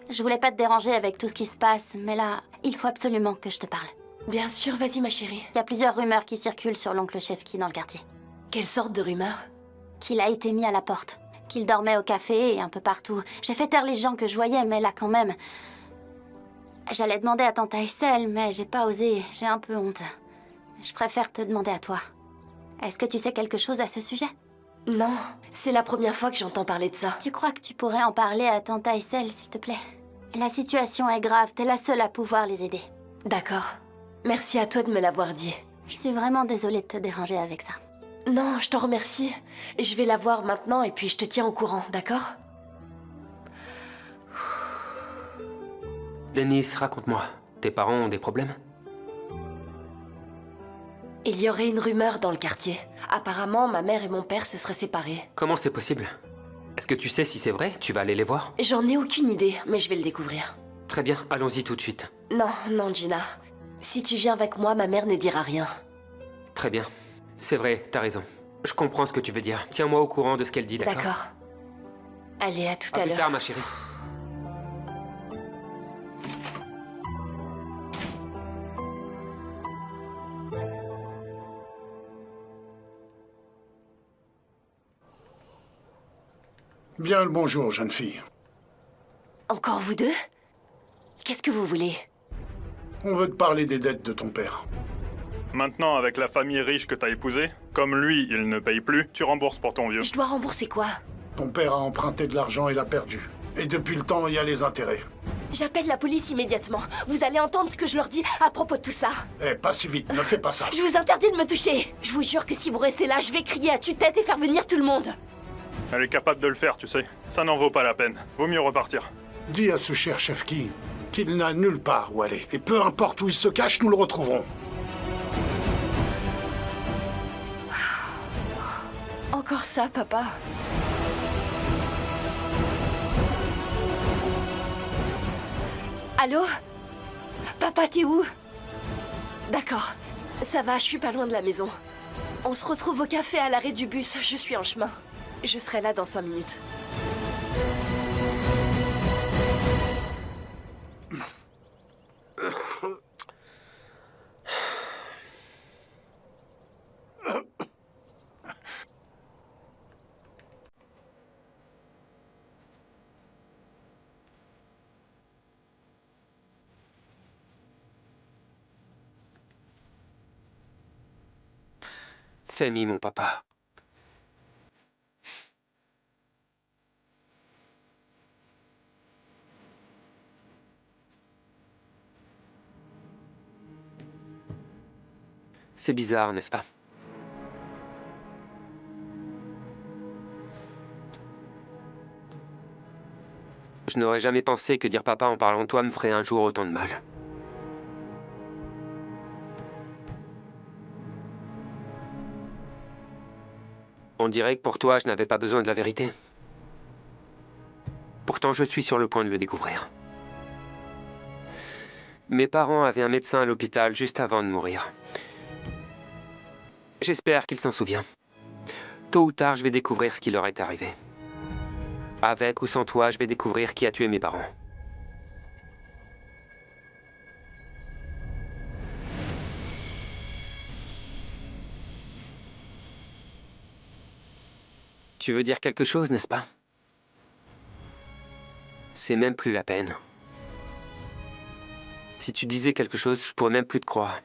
Je voulais pas te déranger avec tout ce qui se passe, mais là, il faut absolument que je te parle. Bien sûr, vas-y, ma chérie. Il y a plusieurs rumeurs qui circulent sur l'oncle Chefki dans le quartier. Quelle sorte de rumeurs? Qu'il a été mis à la porte. Qu'il dormait au café et un peu partout. J'ai fait taire les gens que je voyais, mais là, quand même... J'allais demander à tante Aïssel, mais j'ai pas osé. J'ai un peu honte. Je préfère te demander à toi. Est-ce que tu sais quelque chose à ce sujet? Non, c'est la première fois que j'entends parler de ça. Tu crois que tu pourrais en parler à tante Aïssel, s'il te plaît? La situation est grave, t'es la seule à pouvoir les aider. D'accord. Merci à toi de me l'avoir dit. Je suis vraiment désolée de te déranger avec ça. Non, je t'en remercie. Je vais la voir maintenant et puis je te tiens au courant, d'accord? Denise, raconte-moi. Tes parents ont des problèmes? Il y aurait une rumeur dans le quartier. Apparemment, ma mère et mon père se seraient séparés. Comment c'est possible? Est-ce que tu sais si c'est vrai? Tu vas aller les voir? J'en ai aucune idée, mais je vais le découvrir. Très bien, allons-y tout de suite. Non, non, Gina. Si tu viens avec moi, ma mère ne dira rien. Très bien. C'est vrai, t'as raison. Je comprends ce que tu veux dire. Tiens-moi au courant de ce qu'elle dit, d'accord? D'accord. Allez, à tout à À plus l'heure. tard, ma chérie. Bien le bonjour, jeune fille. Encore vous deux? Qu'est-ce que vous voulez? On veut te parler des dettes de ton père. Maintenant, avec la famille riche que t'as épousée, comme lui, il ne paye plus, tu rembourses pour ton vieux. Je dois rembourser quoi? Ton père a emprunté de l'argent et l'a perdu. Et depuis le temps, il y a les intérêts. J'appelle la police immédiatement. Vous allez entendre ce que je leur dis à propos de tout ça. Eh, pas si vite, ne fais pas ça. Je vous interdis de me toucher. Je vous jure que si vous restez là, je vais crier à tue-tête et faire venir tout le monde. Elle est capable de le faire, tu sais. Ça n'en vaut pas la peine. Vaut mieux repartir. Dis à ce cher Chefki qu'il n'a nulle part où aller. Et peu importe où il se cache, nous le retrouverons. Encore ça, papa. Allô? Papa, t'es où? D'accord. Ça va, je suis pas loin de la maison. On se retrouve au café à l'arrêt du bus. Je suis en chemin. Je serai là dans 5 minutes. Femi, mon papa. C'est bizarre, n'est-ce pas? Je n'aurais jamais pensé que dire papa en parlant de toi me ferait un jour autant de mal. On dirait que pour toi, je n'avais pas besoin de la vérité. Pourtant, je suis sur le point de le découvrir. Mes parents avaient un médecin à l'hôpital juste avant de mourir. J'espère qu'il s'en souvient. Tôt ou tard, je vais découvrir ce qui leur est arrivé. Avec ou sans toi, je vais découvrir qui a tué mes parents. Tu veux dire quelque chose, n'est-ce pas? C'est même plus la peine. Si tu disais quelque chose, je pourrais même plus te croire.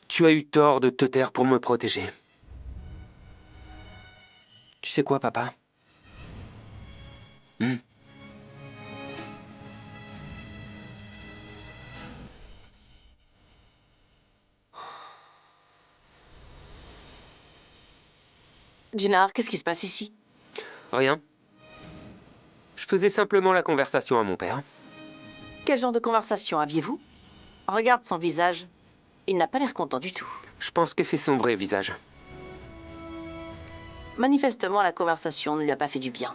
Tu as eu tort de te taire pour me protéger. Tu sais quoi, papa? Dinar, qu'est-ce qui se passe ici? Rien. Je faisais simplement la conversation à mon père. Quel genre de conversation aviez-vous? Regarde son visage. Il n'a pas l'air content du tout. Je pense que c'est son vrai visage. Manifestement, la conversation ne lui a pas fait du bien.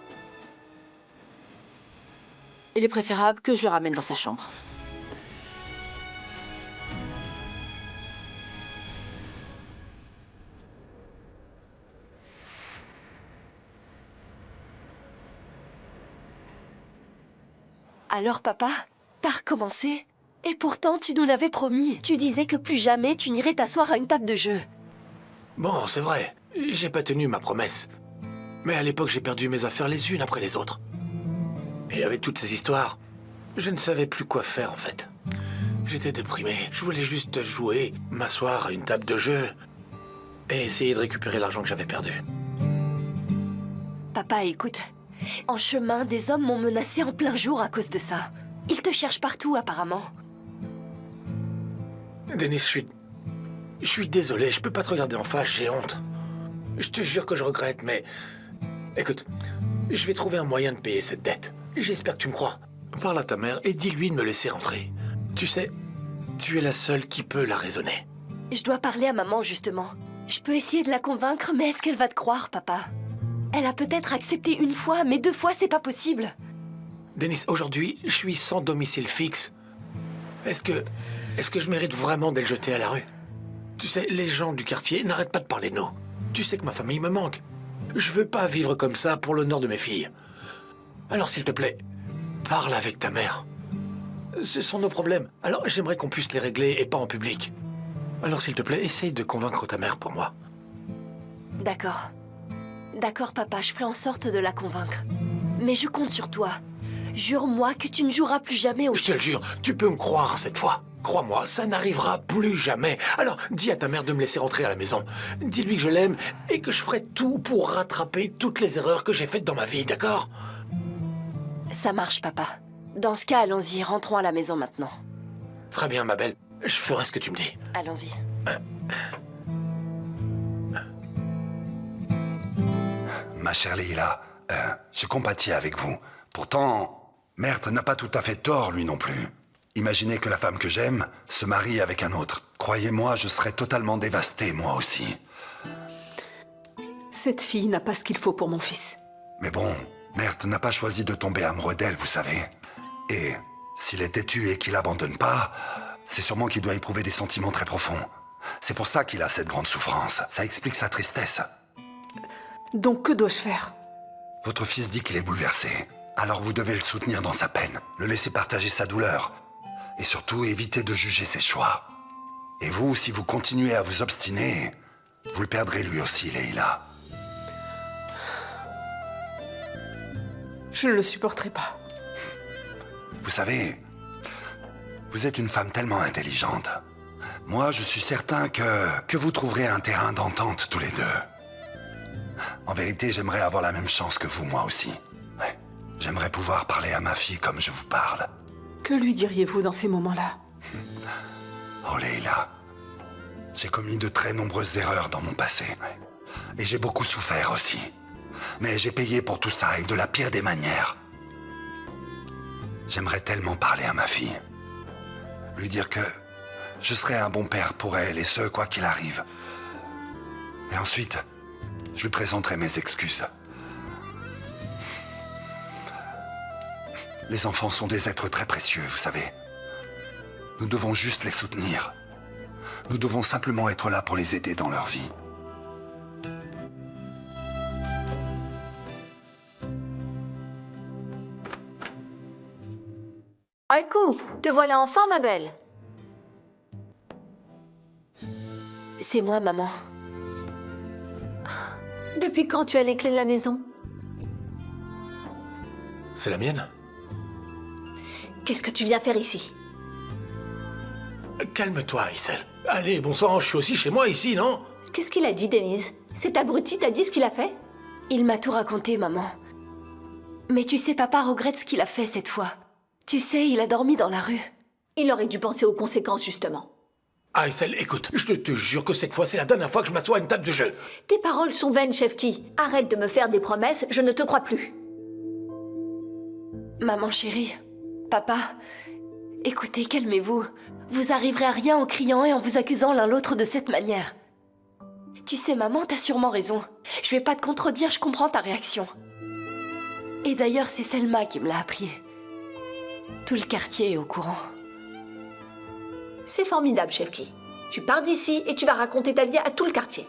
Il est préférable que je le ramène dans sa chambre. Alors, papa, t'as recommencé? Et pourtant, tu nous l'avais promis. Tu disais que plus jamais tu n'irais t'asseoir à une table de jeu. Bon, c'est vrai. J'ai pas tenu ma promesse. Mais à l'époque, j'ai perdu mes affaires les unes après les autres. Et avec toutes ces histoires, je ne savais plus quoi faire, en fait. J'étais déprimé. Je voulais juste jouer, m'asseoir à une table de jeu et essayer de récupérer l'argent que j'avais perdu. Papa, écoute. En chemin, des hommes m'ont menacé en plein jour à cause de ça. Ils te cherchent partout, apparemment. Denis, je suis désolé, je peux pas te regarder en face, j'ai honte. Je te jure que je regrette, mais... Écoute, je vais trouver un moyen de payer cette dette. J'espère que tu me crois. Parle à ta mère et dis-lui de me laisser rentrer. Tu sais, tu es la seule qui peut la raisonner. Je dois parler à maman, justement. Je peux essayer de la convaincre, mais est-ce qu'elle va te croire, papa? Elle a peut-être accepté une fois, mais 2 fois, c'est pas possible. Denis, aujourd'hui, je suis sans domicile fixe. Est-ce que je mérite vraiment d'être jeté à la rue? Tu sais, les gens du quartier n'arrêtent pas de parler de nous. Tu sais que ma famille me manque. Je veux pas vivre comme ça pour l'honneur de mes filles. Alors, s'il te plaît, parle avec ta mère. Ce sont nos problèmes. Alors, j'aimerais qu'on puisse les régler et pas en public. Alors, s'il te plaît, essaye de convaincre ta mère pour moi. D'accord. D'accord, papa, je ferai en sorte de la convaincre. Mais je compte sur toi. Jure-moi que tu ne joueras plus jamais au... Je te le jure, tu peux me croire cette fois. Crois-moi, ça n'arrivera plus jamais. Alors, dis à ta mère de me laisser rentrer à la maison. Dis-lui que je l'aime et que je ferai tout pour rattraper toutes les erreurs que j'ai faites dans ma vie, d'accord? Ça marche, papa. Dans ce cas, allons-y, rentrons à la maison maintenant. Très bien, ma belle. Je ferai ce que tu me dis. Allons-y. Ma chère Leila, je compatis avec vous. Pourtant, Mert n'a pas tout à fait tort, lui non plus. Imaginez que la femme que j'aime se marie avec un autre. Croyez-moi, je serais totalement dévasté, moi aussi. Cette fille n'a pas ce qu'il faut pour mon fils. Mais bon, Mert n'a pas choisi de tomber amoureux d'elle, vous savez. Et s'il est têtu et qu'il abandonne pas, c'est sûrement qu'il doit éprouver des sentiments très profonds. C'est pour ça qu'il a cette grande souffrance. Ça explique sa tristesse. Donc que dois-je faire? Votre fils dit qu'il est bouleversé. Alors vous devez le soutenir dans sa peine, le laisser partager sa douleur. Et surtout, éviter de juger ses choix. Et vous, si vous continuez à vous obstiner, vous le perdrez lui aussi, Leila. Je ne le supporterai pas. Vous savez, vous êtes une femme tellement intelligente. Moi, je suis certain que vous trouverez un terrain d'entente tous les deux. En vérité, j'aimerais avoir la même chance que vous, moi aussi. Ouais. J'aimerais pouvoir parler à ma fille comme je vous parle. Que lui diriez-vous dans ces moments-là? Oh Leila, j'ai commis de très nombreuses erreurs dans mon passé. Et j'ai beaucoup souffert aussi. Mais j'ai payé pour tout ça et de la pire des manières. J'aimerais tellement parler à ma fille. Lui dire que je serai un bon père pour elle et ce, quoi qu'il arrive. Et ensuite, je lui présenterai mes excuses. Les enfants sont des êtres très précieux, vous savez. Nous devons juste les soutenir. Nous devons simplement être là pour les aider dans leur vie. Oiku, te voilà enfin, ma belle. C'est moi, maman. Depuis quand tu as les clés de la maison? C'est la mienne? Qu'est-ce que tu viens faire ici? Calme-toi, Aïssel. Allez, bon sang, je suis aussi chez moi ici, non? Qu'est-ce qu'il a dit, Denise? Cet abruti t'a dit ce qu'il a fait? Il m'a tout raconté, maman. Mais tu sais, papa regrette ce qu'il a fait cette fois. Tu sais, il a dormi dans la rue. Il aurait dû penser aux conséquences, justement. Aïssel, écoute, je te jure que cette fois, c'est la dernière fois que je m'assois à une table de jeu. Tes paroles sont vaines, Chefki. Arrête de me faire des promesses, je ne te crois plus. Maman chérie, papa, écoutez, calmez-vous. Vous arriverez à rien en criant et en vous accusant l'un l'autre de cette manière. Tu sais, maman, t'as sûrement raison. Je vais pas te contredire, je comprends ta réaction. Et d'ailleurs, c'est Selma qui me l'a appris. Tout le quartier est au courant. C'est formidable, Chefki. Tu pars d'ici et tu vas raconter ta vie à tout le quartier.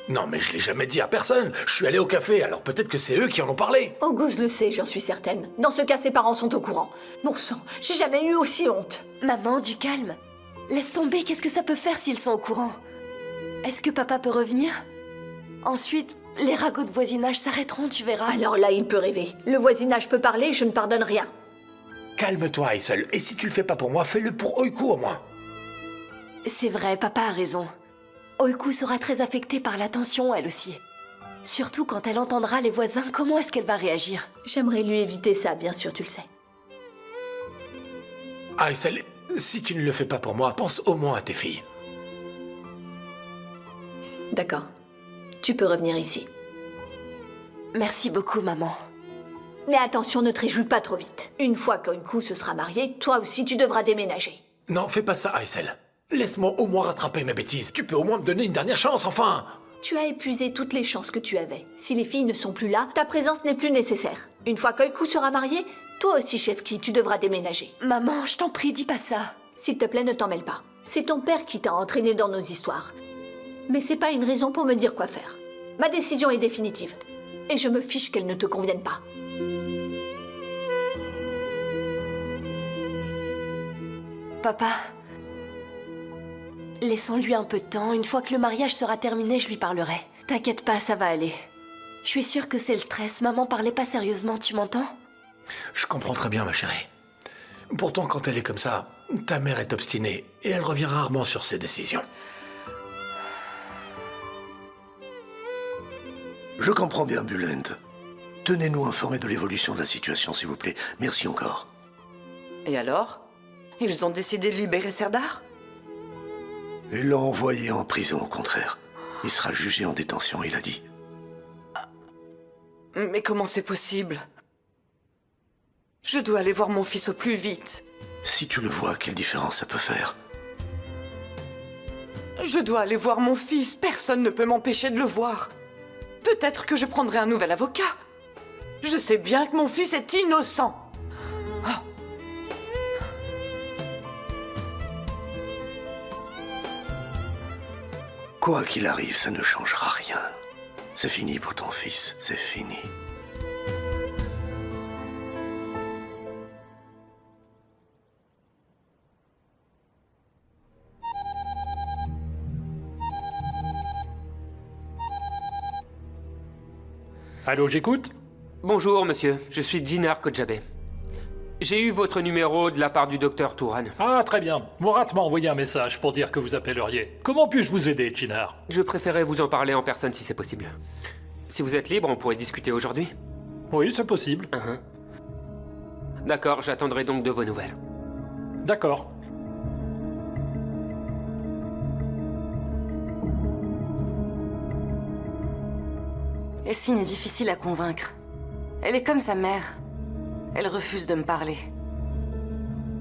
Non, mais je l'ai jamais dit à personne. Je suis allé au café, alors peut-être que c'est eux qui en ont parlé. Auguste le sait, j'en suis certaine. Dans ce cas, ses parents sont au courant. Bon sang, j'ai jamais eu aussi honte. Maman, du calme. Laisse tomber, qu'est-ce que ça peut faire s'ils sont au courant? Est-ce que papa peut revenir? Ensuite, les ragots de voisinage s'arrêteront, tu verras. Alors là, il peut rêver. Le voisinage peut parler, je ne pardonne rien. Calme-toi, Aïssel. Et si tu le fais pas pour moi, fais-le pour Oiku au moins. C'est vrai, papa a raison. Oiku sera très affectée par l'attention, elle aussi. Surtout quand elle entendra les voisins, comment est-ce qu'elle va réagir? J'aimerais lui éviter ça, bien sûr, tu le sais. Aïssel, si tu ne le fais pas pour moi, pense au moins à tes filles. D'accord. Tu peux revenir ici. Merci beaucoup, maman. Mais attention, ne te réjouis pas trop vite. Une fois qu'Oiku se sera marié, toi aussi tu devras déménager. Non, fais pas ça, Aïssel. Laisse-moi au moins rattraper mes bêtises. Tu peux au moins me donner une dernière chance, enfin. Tu as épuisé toutes les chances que tu avais. Si les filles ne sont plus là, ta présence n'est plus nécessaire. Une fois qu'Oiku sera marié, toi aussi, Chefki, tu devras déménager. Maman, je t'en prie, dis pas ça. S'il te plaît, ne t'en mêle pas. C'est ton père qui t'a entraîné dans nos histoires. Mais c'est pas une raison pour me dire quoi faire. Ma décision est définitive. Et je me fiche qu'elle ne te convienne pas. Papa, laissons-lui un peu de temps. Une fois que le mariage sera terminé, je lui parlerai. T'inquiète pas, ça va aller. Je suis sûre que c'est le stress. Maman parlait pas sérieusement, tu m'entends? Je comprends très bien, ma chérie. Pourtant, quand elle est comme ça, ta mère est obstinée et elle revient rarement sur ses décisions. Je comprends bien, Bulent. Tenez-nous informés de l'évolution de la situation, s'il vous plaît. Merci encore. Et alors? Ils ont décidé de libérer Serdar? Ils l'ont envoyé en prison, au contraire. Il sera jugé en détention, il a dit. Mais comment c'est possible? Je dois aller voir mon fils au plus vite. Si tu le vois, quelle différence ça peut faire? Je dois aller voir mon fils. Personne ne peut m'empêcher de le voir. Peut-être que je prendrai un nouvel avocat. Je sais bien que mon fils est innocent. Quoi qu'il arrive, ça ne changera rien. C'est fini pour ton fils, c'est fini. Allô, j'écoute? Bonjour, monsieur. Je suis Djinar Kodjabeh. J'ai eu votre numéro de la part du docteur Touran. Ah, très bien. Murat m'a envoyé un message pour dire que vous appelleriez. Comment puis-je vous aider, Djinar? Je préférais vous en parler en personne si c'est possible. Si vous êtes libre, on pourrait discuter aujourd'hui? Oui, c'est possible. D'accord, j'attendrai donc de vos nouvelles. D'accord. Essine est difficile à convaincre. Elle est comme sa mère. Elle refuse de me parler.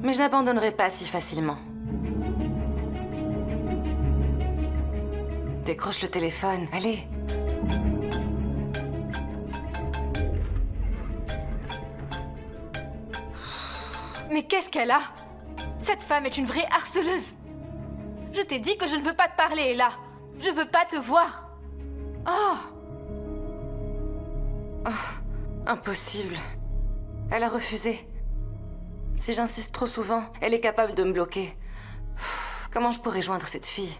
Mais je n'abandonnerai pas si facilement. Décroche le téléphone, allez. Mais qu'est-ce qu'elle a? Cette femme est une vraie harceleuse. Je t'ai dit que je ne veux pas te parler, Ella. Je veux pas te voir. Impossible. Elle a refusé. Si j'insiste trop souvent, elle est capable de me bloquer. Comment je pourrais joindre cette fille?